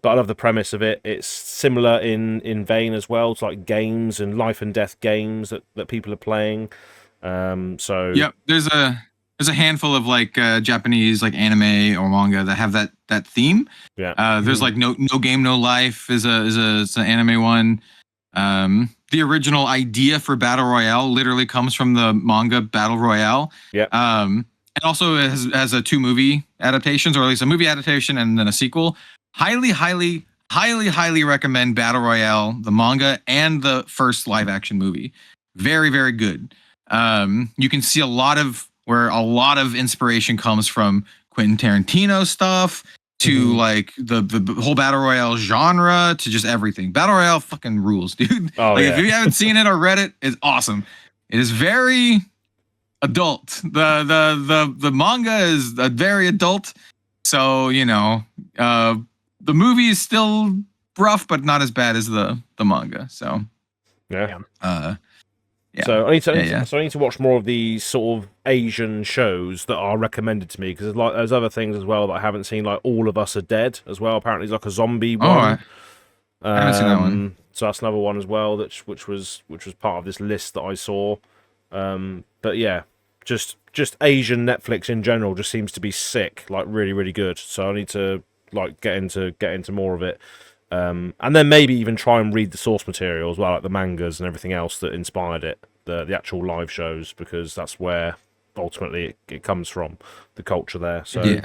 But I love the premise of it. It's similar in vein as well. It's like games and life and death games that people are playing. So yep, there's a handful of like Japanese like anime or manga that have that theme. Yeah. There's like no game no life is an anime one. The original idea for Battle Royale literally comes from the manga Battle Royale. Yeah. And also has a 2 movie adaptations, or at least a movie adaptation and then a sequel. Highly recommend Battle Royale, the manga, and the first live action movie. Very, very good. You can see a lot of inspiration comes from Quentin Tarantino stuff to like the whole Battle Royale genre to just everything. Battle Royale fucking rules, dude. Oh, like, if you haven't seen it or read it, it's awesome. It is very adult. The manga is very adult. So, the movie is still rough, but not as bad as the manga. So yeah. Yeah. So I need to watch more of these sort of Asian shows that are recommended to me because there's other things as well that I haven't seen. Like All of Us Are Dead as well. Apparently, it's like a zombie one. I haven't seen that one. So that's another one as well which was part of this list that I saw. But yeah, just Asian Netflix in general just seems to be sick, like really really good. So I need to like get into more of it. And then maybe even try and read the source material as well, like the mangas and everything else that inspired it, the actual live shows, because that's where ultimately it comes from, the culture there. So,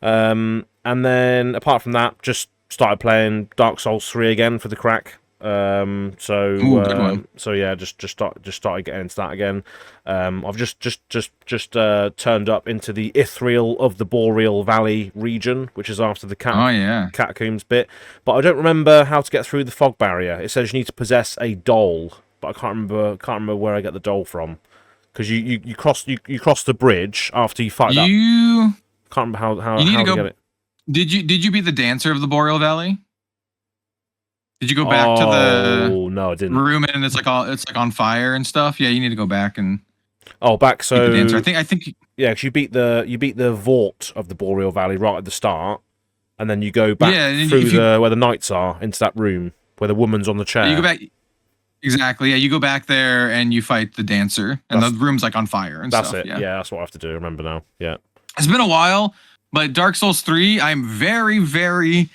and then apart from that, just started playing Dark Souls 3 again for the crack. Ooh, good one. So yeah, just started getting into that again. I've just turned up into the Ithriel of the Boreal Valley region, which is after the catacombs bit. But I don't remember how to get through the fog barrier. It says you need to possess a doll, but I can't remember where I get the doll from. Because you cross the bridge after you fight that. Can't remember how you need how to go. get it. Did you beat the dancer of the Boreal Valley? Did you go back to the no, I didn't. room and it's like on fire and stuff? Yeah, you need to go back and back. So beat the dancer. I think yeah, because you beat the vault of the Boreal Valley right at the start, and then you go back through where the knights are into that room where the woman's on the chair. You go back. Exactly. Yeah, you go back there and you fight the dancer, and the room's like on fire and that's stuff. It. Yeah, that's what I have to do. I remember now. Yeah. It's been a while, but Dark Souls 3, I'm very, very,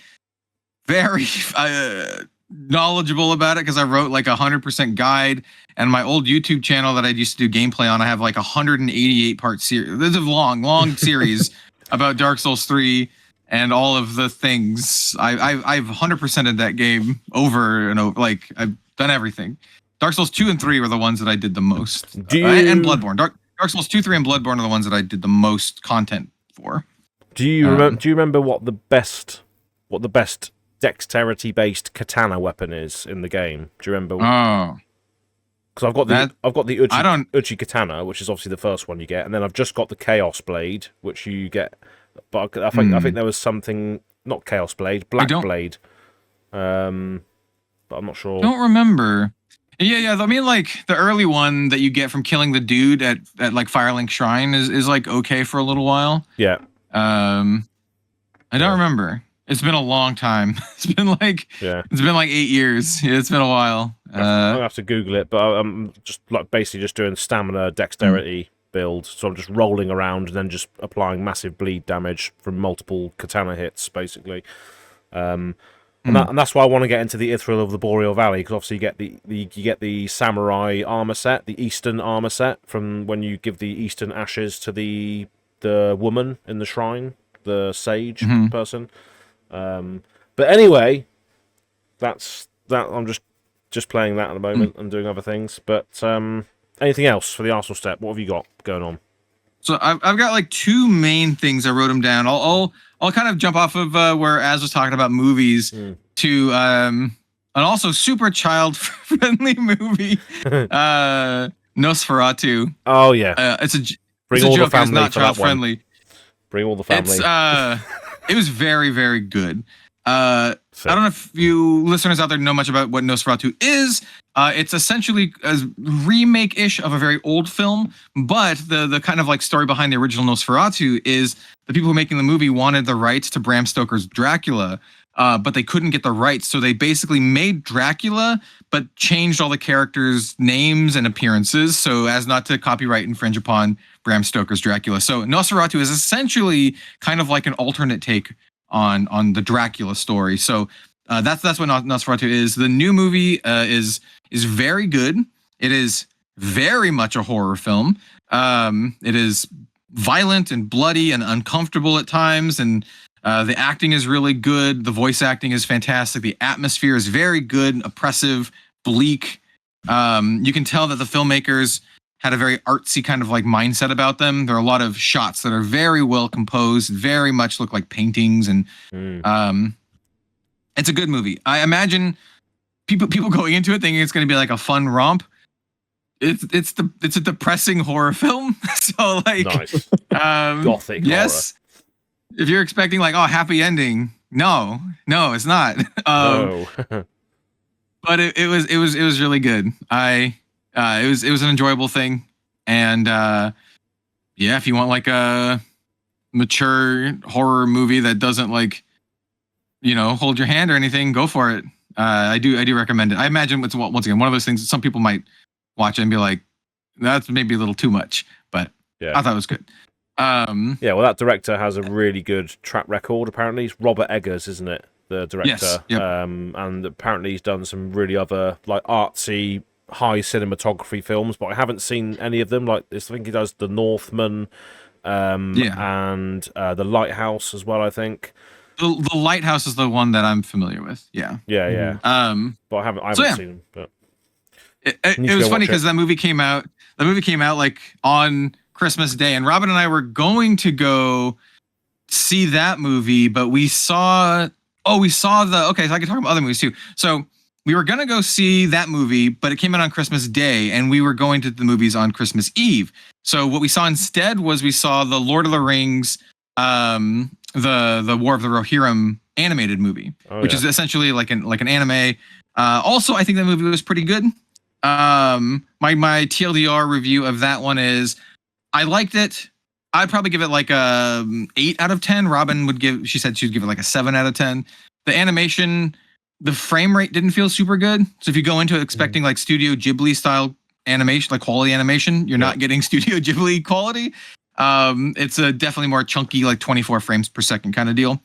very knowledgeable about it because I wrote like 100% guide, and my old YouTube channel that I used to do gameplay on, I have like 188 part series. This is a long series about Dark Souls 3 and all of the things. I've 100%ed that game over and over. Like I've done everything. Dark Souls 2 and 3 were the ones that I did the most. And Bloodborne. Dark Souls 2, 3, and Bloodborne are the ones that I did the most content for. Do you remember what the best dexterity-based katana weapon is in the game? Do you remember? Oh, because I've got the Uchi katana, which is obviously the first one you get, and then I've just got the Chaos Blade, which you get. But I think there was something, not Chaos Blade, Black Blade. But I'm not sure. Don't remember. Yeah. I mean, like the early one that you get from killing the dude at like Firelink Shrine is like okay for a little while. Yeah. I don't remember. It's been a long time. It's been like 8 years. Yeah, it's been a while. I'll have to Google it, but I'm just like basically just doing stamina, dexterity build. So I'm just rolling around and then just applying massive bleed damage from multiple katana hits, basically. And that's why I want to get into the Ithriel of the Boreal Valley, because obviously you get the samurai armor set, the Eastern armor set from when you give the Eastern ashes to the woman in the shrine, the sage person. But anyway, that's that. I'm just playing that at the moment and doing other things. But anything else for the Arsenal step? What have you got going on? So I've got like two main things. I wrote them down. I'll kind of jump off of where Az was talking about movies to an also super child friendly movie, Nosferatu. Oh yeah, it's a Bring it's all a joke. the family It's not for child that one. friendly. Bring all the family. It was very, very good. I don't know if you listeners out there know much about what Nosferatu is. It's essentially a remake-ish of a very old film, but the kind of like story behind the original Nosferatu is the people who are making the movie wanted the rights to Bram Stoker's Dracula, but they couldn't get the rights, so they basically made Dracula, but changed all the characters' names and appearances so as not to copyright infringe upon Bram Stoker's Dracula. So Nosferatu is essentially kind of like an alternate take on the Dracula story. So that's what Nosferatu is. The new movie is very good. It is very much a horror film. It is violent and bloody and uncomfortable at times, and the acting is really good. The voice acting is fantastic. The atmosphere is very good, oppressive, bleak. You can tell that the filmmakers had a very artsy kind of like mindset about them. There are a lot of shots that are very well composed, very much look like paintings, and it's a good movie. I imagine people going into it thinking it's going to be like a fun romp. It's a depressing horror film. So like nice. Gothic yes. horror. If you're expecting like happy ending, no, it's not. No. But it was really good. It was an enjoyable thing, and if you want like a mature horror movie that doesn't like hold your hand or anything, go for it. I do recommend it. I imagine it's once again one of those things that some people might watch it and be like, that's maybe a little too much, but I thought it was good. Well, that director has a really good track record. Apparently, it's Robert Eggers, isn't it? The director. Yes. Yep. And apparently he's done some really other like artsy, high cinematography films, but I haven't seen any of them. Like I think he does The Northman, and The Lighthouse as well. I think. The Lighthouse is the one that I'm familiar with. Yeah. Yeah. But I haven't seen them. But it was funny because that movie came out. The movie came out like on Christmas Day, and Robin and I were going to go see that movie, but we saw. Okay, so I can talk about other movies too. So we were gonna go see that movie, but it came out on Christmas Day, and we were going to the movies on Christmas Eve. So what we saw instead was we saw the Lord of the Rings, the War of the Rohirrim animated movie, which is essentially like an anime. Also, I think that movie was pretty good. My TLDR review of that one is I liked it. I'd probably give it like a 8 out of 10. Robin she said she'd give it like a 7 out of 10. The animation, the frame rate didn't feel super good. So if you go into it expecting like Studio Ghibli style animation, like quality animation, you're not getting Studio Ghibli quality. It's a definitely more chunky, like 24 frames per second kind of deal.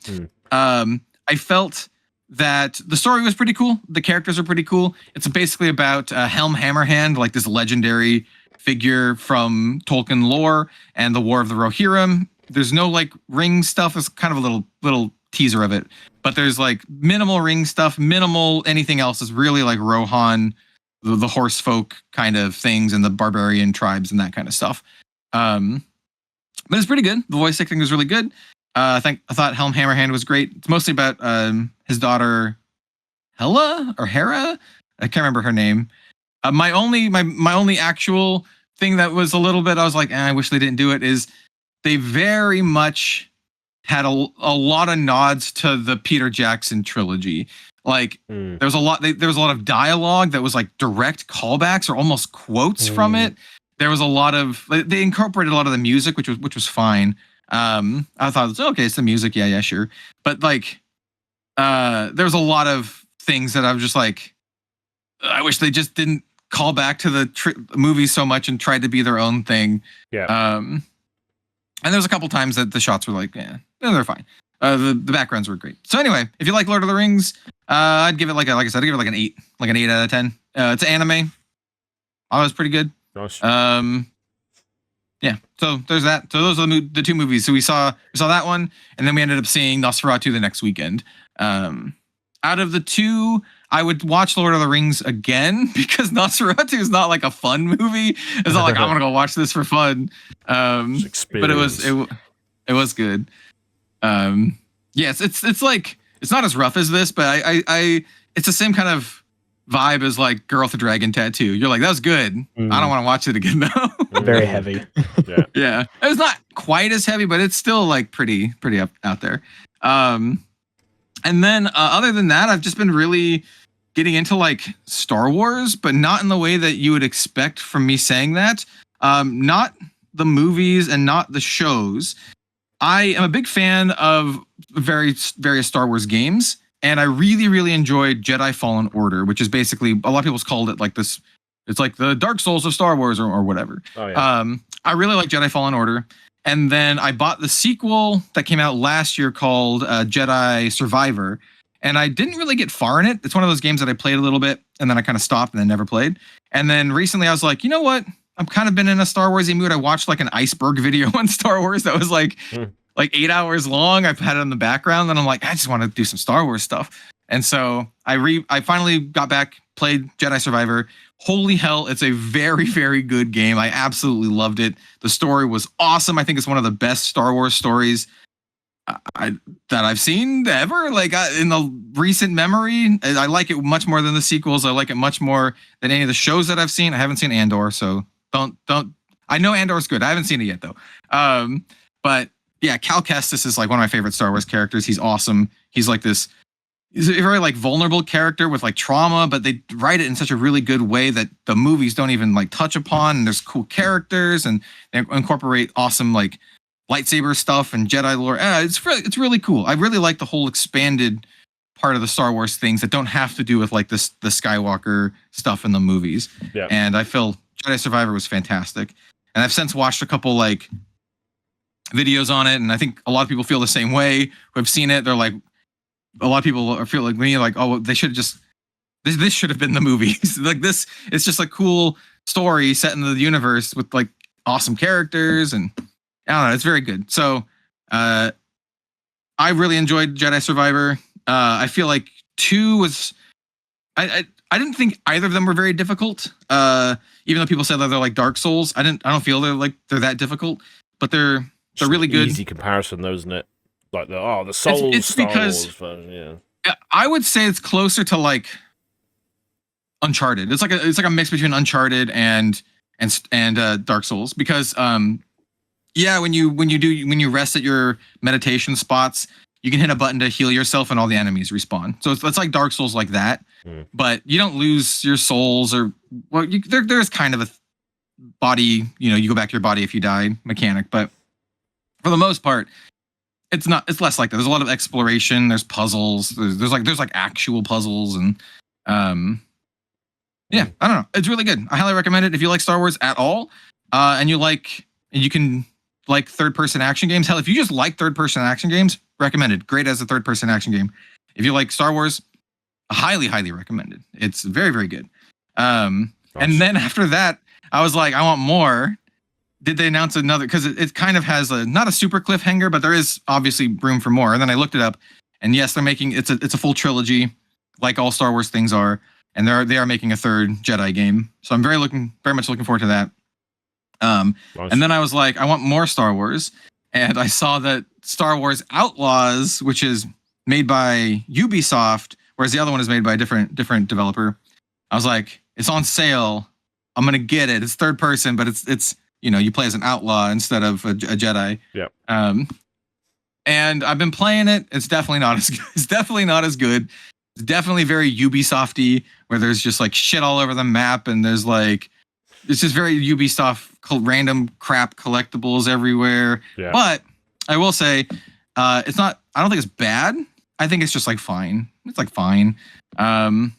I felt that the story was pretty cool. The characters are pretty cool. It's basically about Helm Hammerhand, like this legendary figure from Tolkien lore and the War of the Rohirrim. There's no like ring stuff. It's kind of a little teaser of it, but there's like minimal ring stuff, minimal anything else. Is really like Rohan, the horse folk kind of things, and the barbarian tribes and that kind of stuff. But it's pretty good. The voice acting was really good. I thought Helm Hammerhand was great. It's mostly about his daughter Hela or Hera. I can't remember her name. My only actual thing that was a little bit, I was like, I wish they didn't do it, is they very much had a lot of nods to the Peter Jackson trilogy. Like there was a lot of dialogue that was like direct callbacks or almost quotes from it. There was a lot of, they incorporated a lot of the music, which was fine. I thought, okay, it's the music, yeah, sure. But like, there was a lot of things that I was just like, I wish they just didn't call back to the movie so much and tried to be their own thing. Yeah. And there's a couple times that the shots were like, they're fine. The backgrounds were great. So anyway, if you like Lord of the Rings, I'd give it like I said, I'd give it like an 8 out of 10. It's an anime. I was pretty good. Nice. Yeah. So there's that. So those are the two movies. So we saw that one, and then we ended up seeing Nosferatu the next weekend. Out of the two, I would watch Lord of the Rings again because Nosferatu is not like a fun movie. It's not like I'm gonna go watch this for fun. But it was good. Yes, it's like it's not as rough as this, but I it's the same kind of vibe as like Girl with the Dragon Tattoo. You're like, that was good. I don't want to watch it again though. Very heavy. Yeah. It's not quite as heavy, but it's still like pretty up out there. And then other than that, I've just been really getting into like Star Wars, but not in the way that you would expect from me saying that. Not the movies and not the shows. I am a big fan of various Star Wars games, and I really, really enjoyed Jedi Fallen Order, which is basically, a lot of people's called it like this. It's like the Dark Souls of Star Wars or whatever. Oh, yeah. I really like Jedi Fallen Order. And then I bought the sequel that came out last year called Jedi Survivor. And I didn't really get far in it. It's one of those games that I played a little bit and then I kind of stopped and then never played. And then recently I was like, you know what? I've kind of been in a Star Warsy mood. I watched like an iceberg video on Star Wars that was like 8 hours long. I've had it in the background and I'm like, I just want to do some Star Wars stuff. And so I finally got back, played Jedi Survivor. Holy hell, it's a very, very good game. I absolutely loved it. The story was awesome. I think it's one of the best Star Wars stories that I've seen ever. Like in the recent memory, I like it much more than the sequels. I like it much more than any of the shows that I've seen. I haven't seen Andor, so don't. I know Andor's good. I haven't seen it yet though. But yeah, Cal Kestis is like one of my favorite Star Wars characters. He's awesome. He's like this. He's a very like vulnerable character with like trauma, but they write it in such a really good way that the movies don't even like touch upon. And there's cool characters and they incorporate awesome like lightsaber stuff and Jedi lore. It's really cool. I really like the whole expanded part of the Star Wars things that don't have to do with like the Skywalker stuff in the movies. Yeah. And I feel Jedi Survivor was fantastic. And I've since watched a couple like videos on it, and I think a lot of people feel the same way who have seen it. They're like, a lot of people feel like me, like, oh, they should have just this should have been the movies. Like this, it's just a cool story set in the universe with like awesome characters, and I don't know, it's very good. So I really enjoyed Jedi Survivor. I feel like 2 was. I didn't think either of them were very difficult. Even though people said that they're like Dark Souls, I don't feel they're that difficult. But they're really good. Easy comparison, though, isn't it? Like the Souls. It's because Star Wars, yeah. I would say it's closer to like Uncharted. It's like a mix between Uncharted and Dark Souls because when you rest at your meditation spots, you can hit a button to heal yourself and all the enemies respawn. So it's like Dark Souls like that, but you don't lose your souls there's kind of a body, you go back to your body if you die mechanic, but for the most part, it's less like that. There's a lot of exploration. There's puzzles. There's like actual puzzles and I don't know. It's really good. I highly recommend it if you like Star Wars at all, and you can like third-person action games. Hell, if you just like third-person action games, recommended. Great as a third-person action game. If you like Star Wars, highly, highly recommended. It's very, very good. And then after that, I was like, I want more. Did they announce another? Because it kind of has not a super cliffhanger, but there is obviously room for more. And then I looked it up, and yes, they're making it's a full trilogy, like all Star Wars things are, and they are making a third Jedi game. So I'm very much looking forward to that. Nice. And then I was like, I want more Star Wars, and I saw that Star Wars Outlaws, which is made by Ubisoft, whereas the other one is made by a different developer. I was like, it's on sale. I'm gonna get it. It's third person, but it's you play as an outlaw instead of a Jedi. Yeah. And I've been playing it. It's definitely not as good. It's definitely not as good. It's definitely very Ubisofty, where there's just like shit all over the map, and there's like it's just very Ubisoft random crap collectibles everywhere. Yeah. But I will say, it's not. I don't think it's bad. I think it's just like fine. It's like fine. And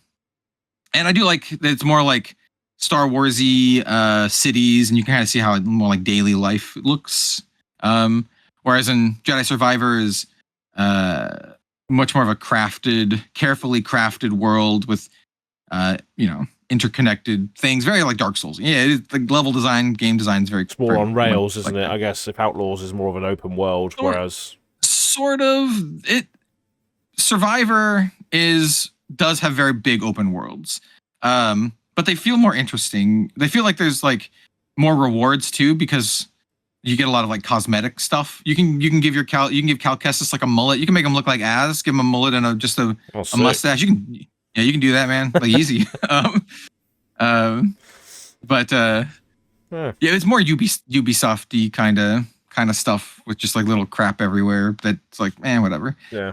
I do like that it's more like Star Warsy cities, and you can kind of see how more like daily life looks. Whereas in Jedi Survivor is much more of a carefully crafted world with interconnected things, very like Dark Souls. Yeah, the level design, game design is very. It's more on rails, isn't it? I guess if Outlaws is more of an open world, whereas sort of it. Survivor does have very big open worlds, but they feel more interesting. They feel like there's like more rewards too, because you get a lot of like cosmetic stuff. You can give Cal Kestis like a mullet. You can make him look like give him a mullet and a mustache. You can do that, man. Like easy. It's more Ubisofty kind of stuff with just like little crap everywhere. That's like whatever. Yeah.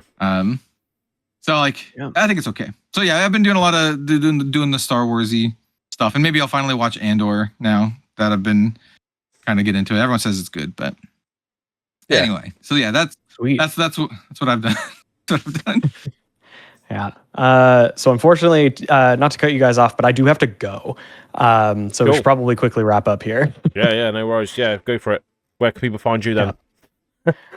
So I think it's okay. So yeah, I've been doing a lot of doing the Star Warsy stuff, and maybe I'll finally watch Andor now that I've been kind of get into it. Everyone says it's good, but anyway. So yeah, that's sweet. That's what I've done. That's what I've done. Yeah. So unfortunately, not to cut you guys off, but I do have to go. So we should probably quickly wrap up here. Yeah, no worries. Yeah, go for it. Where can people find you then?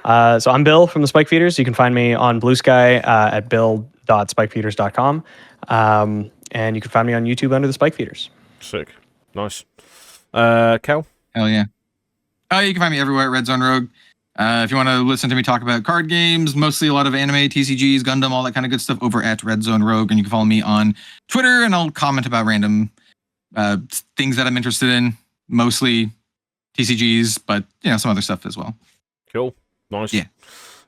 So I'm Bill from the Spike Feeders. You can find me on Blue Sky at bill.spikefeeders.com. And you can find me on YouTube under the Spike Feeders. Sick. Nice. Cal? Hell yeah. You can find me everywhere at Red Zone Rogue. If you want to listen to me talk about card games, mostly a lot of anime, TCGs, Gundam, all that kind of good stuff over at Red Zone Rogue. And you can follow me on Twitter, and I'll comment about random things that I'm interested in, mostly TCGs, but some other stuff as well. Cool. Nice. Yeah.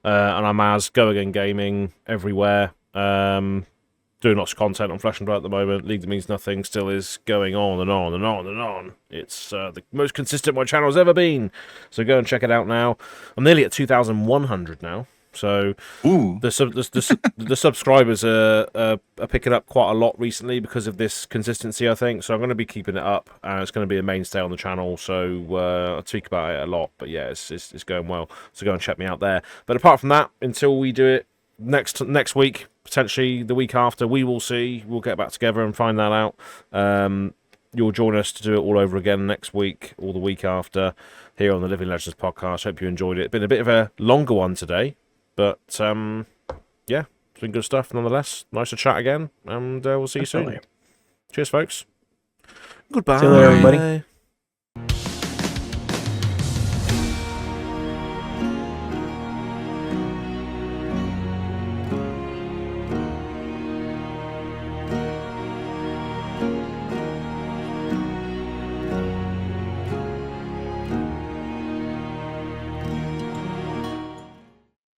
And I'm as Go Again Gaming everywhere. Doing lots of content on Flesh and Blood at the moment. League That Means Nothing still is going on and on and on and on. It's the most consistent my channel's ever been. So go and check it out now. I'm nearly at 2,100 now. So the subscribers are picking up quite a lot recently because of this consistency, I think. So I'm going to be keeping it up. It's going to be a mainstay on the channel. So I'll speak about it a lot. But yeah, it's going well. So go and check me out there. But apart from that, until we do it next week, potentially the week after, we will see. We'll get back together and find that out. You'll join us to do it all over again next week or the week after here on the Living Legends podcast. Hope you enjoyed it. It's been a bit of a longer one today, but yeah, it's been good stuff nonetheless. Nice to chat again, and we'll see you soon. Cheers, folks. Goodbye. See you later, everybody.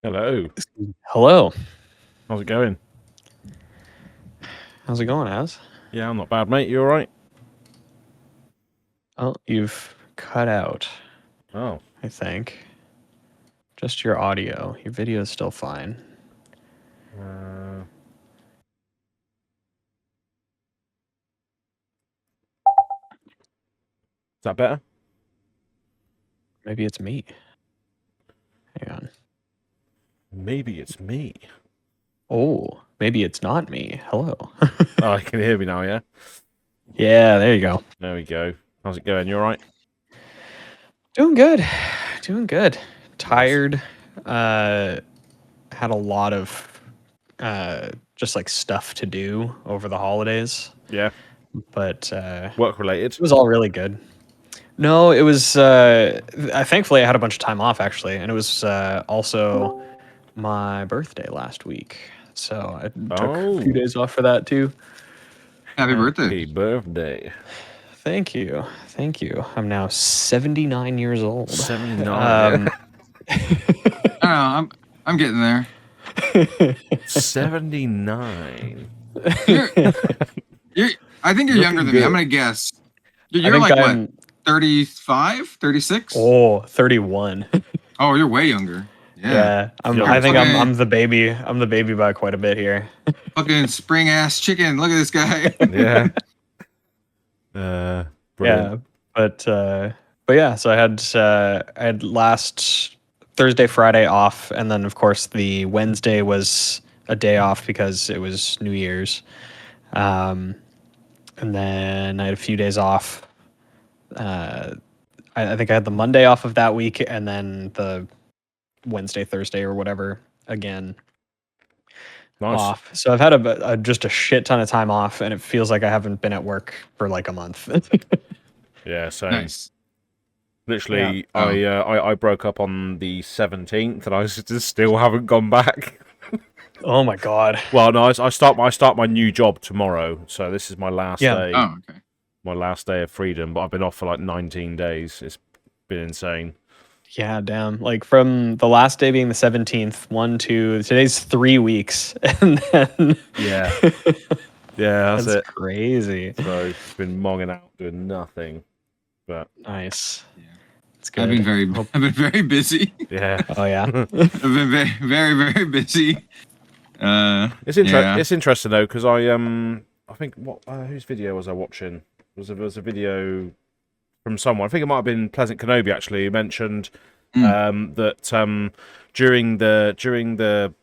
Hello. Hello. How's it going? How's it going, Az? Yeah, I'm not bad, mate. You all right? Oh, you've cut out, Oh. I think. Just your audio. Your video is still fine. Is that better? Maybe it's me. Hang on. Maybe it's me. Oh, maybe it's not me. Hello. Oh, you can hear me now, yeah? Yeah, there you go. There we go. How's it going? You all right? Doing good. Doing good. Tired. Had a lot of just like stuff to do over the holidays, Yeah. but Work related? it was all really good. No, it was. Thankfully, I had a bunch of time off actually, and it was also my birthday last week, so I took a few days off for that too. Happy birthday. Happy birthday. Thank you, thank you. I'm now 79 years old. 79. I don't know. I'm getting there. 79. You're I think you're younger than me. I'm gonna guess. You're like what? 35, 36? Oh, 31. Oh, you're way younger. Yeah, I think I'm the baby. I'm the baby by quite a bit here. Fucking spring ass chicken. Look at this guy. Yeah. Brilliant. Yeah, but yeah. So I had last Thursday, Friday off, and then of course the Wednesday was a day off because it was New Year's, and then I had a few days off. I think I had the Monday off of that week, and then the Wednesday, Thursday, or whatever again off. So I've had just a shit ton of time off, and it feels like I haven't been at work for like a month. Yeah, same. Nice. Literally, yeah. I broke up on the 17th, and I just still haven't gone back. Oh my god. Well, no, I start my new job tomorrow, so this is my last day. Oh, okay. My last day of freedom, but I've been off for like 19 days. It's been insane. Yeah, damn. Like from the last day being the 17th, today's 3 weeks, and then yeah, that's it. Crazy. So it's been monging out doing nothing, but nice. Yeah. It's good. I've been very busy. Yeah. Oh yeah. I've been very, very, very busy. It's interesting though, because I think whose video was I watching? There was a video from someone. I think it might have been Pleasant Kenobi actually. Who mentioned that during the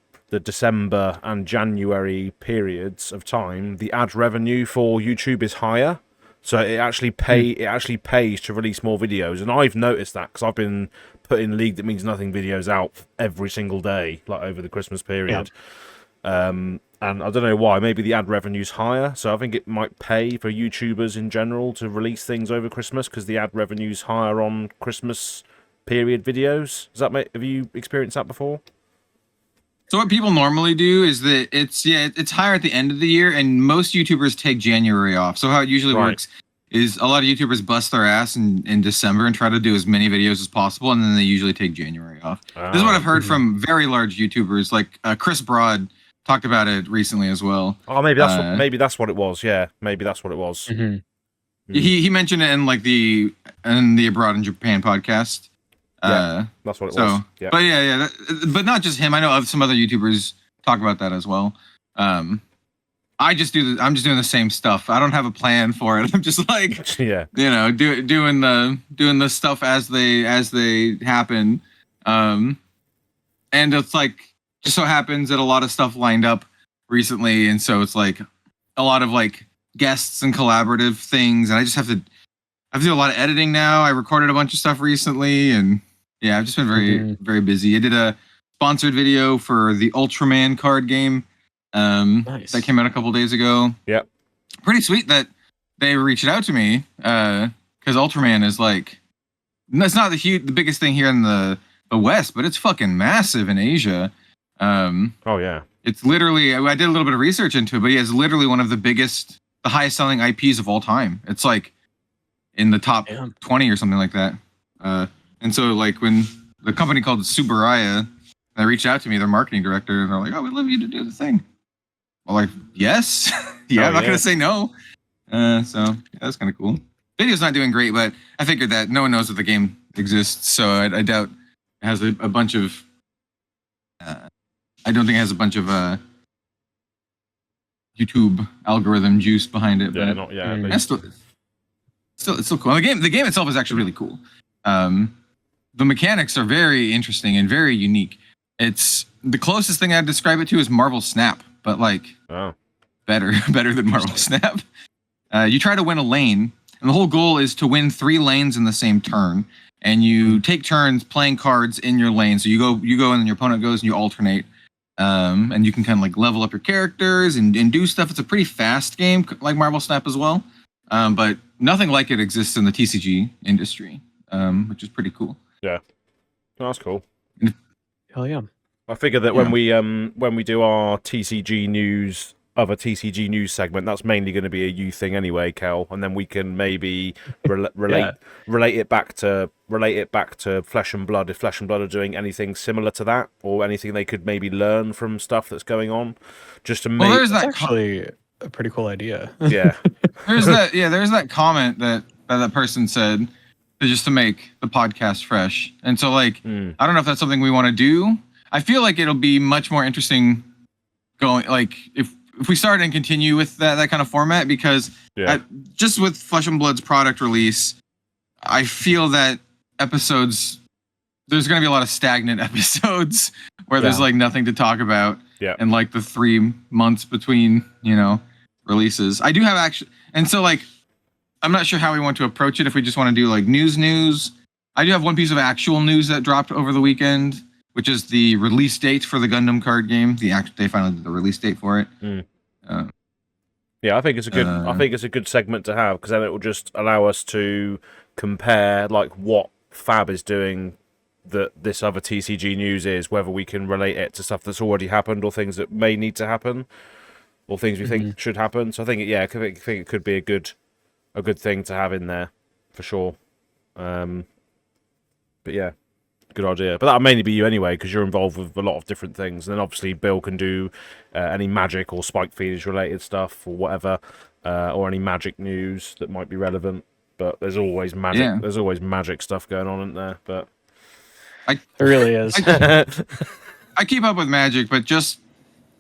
December and January periods of time, the ad revenue for YouTube is higher, so it actually pays to release more videos. And I've noticed that because I've been putting League That Means Nothing videos out every single day, like over the Christmas period. Yeah. And I don't know why. Maybe the ad revenue's higher, so I think it might pay for YouTubers in general to release things over Christmas because the ad revenue's higher on Christmas period videos. Have you experienced that before? So what people normally do is that it's higher at the end of the year, and most YouTubers take January off. So how it usually works is a lot of YouTubers bust their ass in December and try to do as many videos as possible, and then they usually take January off. This is what I've heard from very large YouTubers, like Chris Broad talked about it recently as well. Oh, maybe that's what it was. Yeah, maybe that's what it was. Mm-hmm. He mentioned it in the Abroad in Japan podcast. Yeah, that's what it was. Yeah. But but not just him. I know some other YouTubers talk about that as well. I'm just doing the same stuff. I don't have a plan for it. I'm just like doing the stuff as they happen. And it's like just so happens that a lot of stuff lined up recently, and so it's like a lot of like guests and collaborative things, and I have to do a lot of editing now. I recorded a bunch of stuff recently, and yeah, I've just been very very busy. I did a sponsored video for the Ultraman card game that came out a couple days ago. Yep. Pretty sweet that they reached out to me because Ultraman is like, it's not the biggest thing here in the West, but it's fucking massive in Asia. Oh yeah, it's literally, I did a little bit of research into it, but yeah, it's literally one of the highest selling IPs of all time. It's like in the top 20 or something like that. And so like when the company called Subaraya They reached out to me, their marketing director, and they're like, "Oh, we'd love you to do the thing." I'm like, "Yes, yeah, I'm not gonna say no." So that's kind of cool. Video's not doing great, but I figured that no one knows that the game exists, so I doubt it has a bunch of. I don't think it has a bunch of YouTube algorithm juice behind it. Yeah, but not yet. it's still cool. And the game itself is actually really cool. The mechanics are very interesting and very unique. It's the closest thing I'd describe it to is Marvel Snap, but like better than Marvel Snap. You try to win a lane, and the whole goal is to win 3 lanes in the same turn. And you take turns playing cards in your lane. So you go, and then your opponent goes, and you alternate. And you can kind of like level up your characters and do stuff. It's a pretty fast game, like Marvel Snap as well. But nothing like it exists in the TCG industry, which is pretty cool. Yeah, that's cool. Hell yeah! I figure that when we do our TCG news, other TCG news segment, that's mainly going to be a you thing anyway, Kel, and then we can maybe relate it back to Flesh and Blood, if Flesh and Blood are doing anything similar to that, or anything they could maybe learn from stuff that's going on, just to make. Well, that's actually a pretty cool idea. Yeah, there's that comment that person said, just to make the podcast fresh, and so like I don't know if that's something we want to do. I feel like it'll be much more interesting going like if we start and continue with that kind of format, because just with Flesh and Blood's product release, I feel that there's going to be a lot of stagnant episodes where there's like nothing to talk about. Yeah. And like the 3 months between, releases. I do have and so like, I'm not sure how we want to approach it. If we just want to do like news. I do have one piece of actual news that dropped over the weekend, which is the release date for the Gundam card game. They finally did the release date for it. Yeah, I think it's a good segment to have, because then it will just allow us to compare like what FAB is doing that this other TCG news is, whether we can relate it to stuff that's already happened or things that may need to happen or things we think should happen. So I think I think it could be a good thing to have in there for sure. But yeah, good idea. But that'll mainly be you anyway, because you're involved with a lot of different things. And then obviously Bill can do any Magic or Spike Feeders related stuff or whatever, or any Magic news that might be relevant. But there's always Magic. Yeah. There's always Magic stuff going on, isn't there? But it really is. I keep up with Magic, but just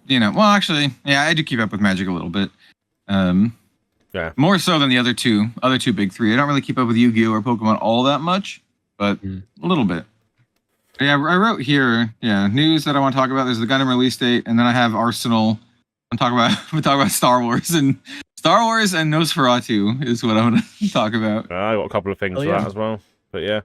well, actually, yeah, I do keep up with Magic a little bit. Yeah, more so than the other two big three. I don't really keep up with Yu-Gi-Oh or Pokemon all that much, but a little bit. Yeah, I wrote here, news that I want to talk about. There's the Gundam release date, and then I have Arsenal. We talk about Star Wars and Nosferatu is what I want to talk about. I got a couple of things for that as well, but yeah.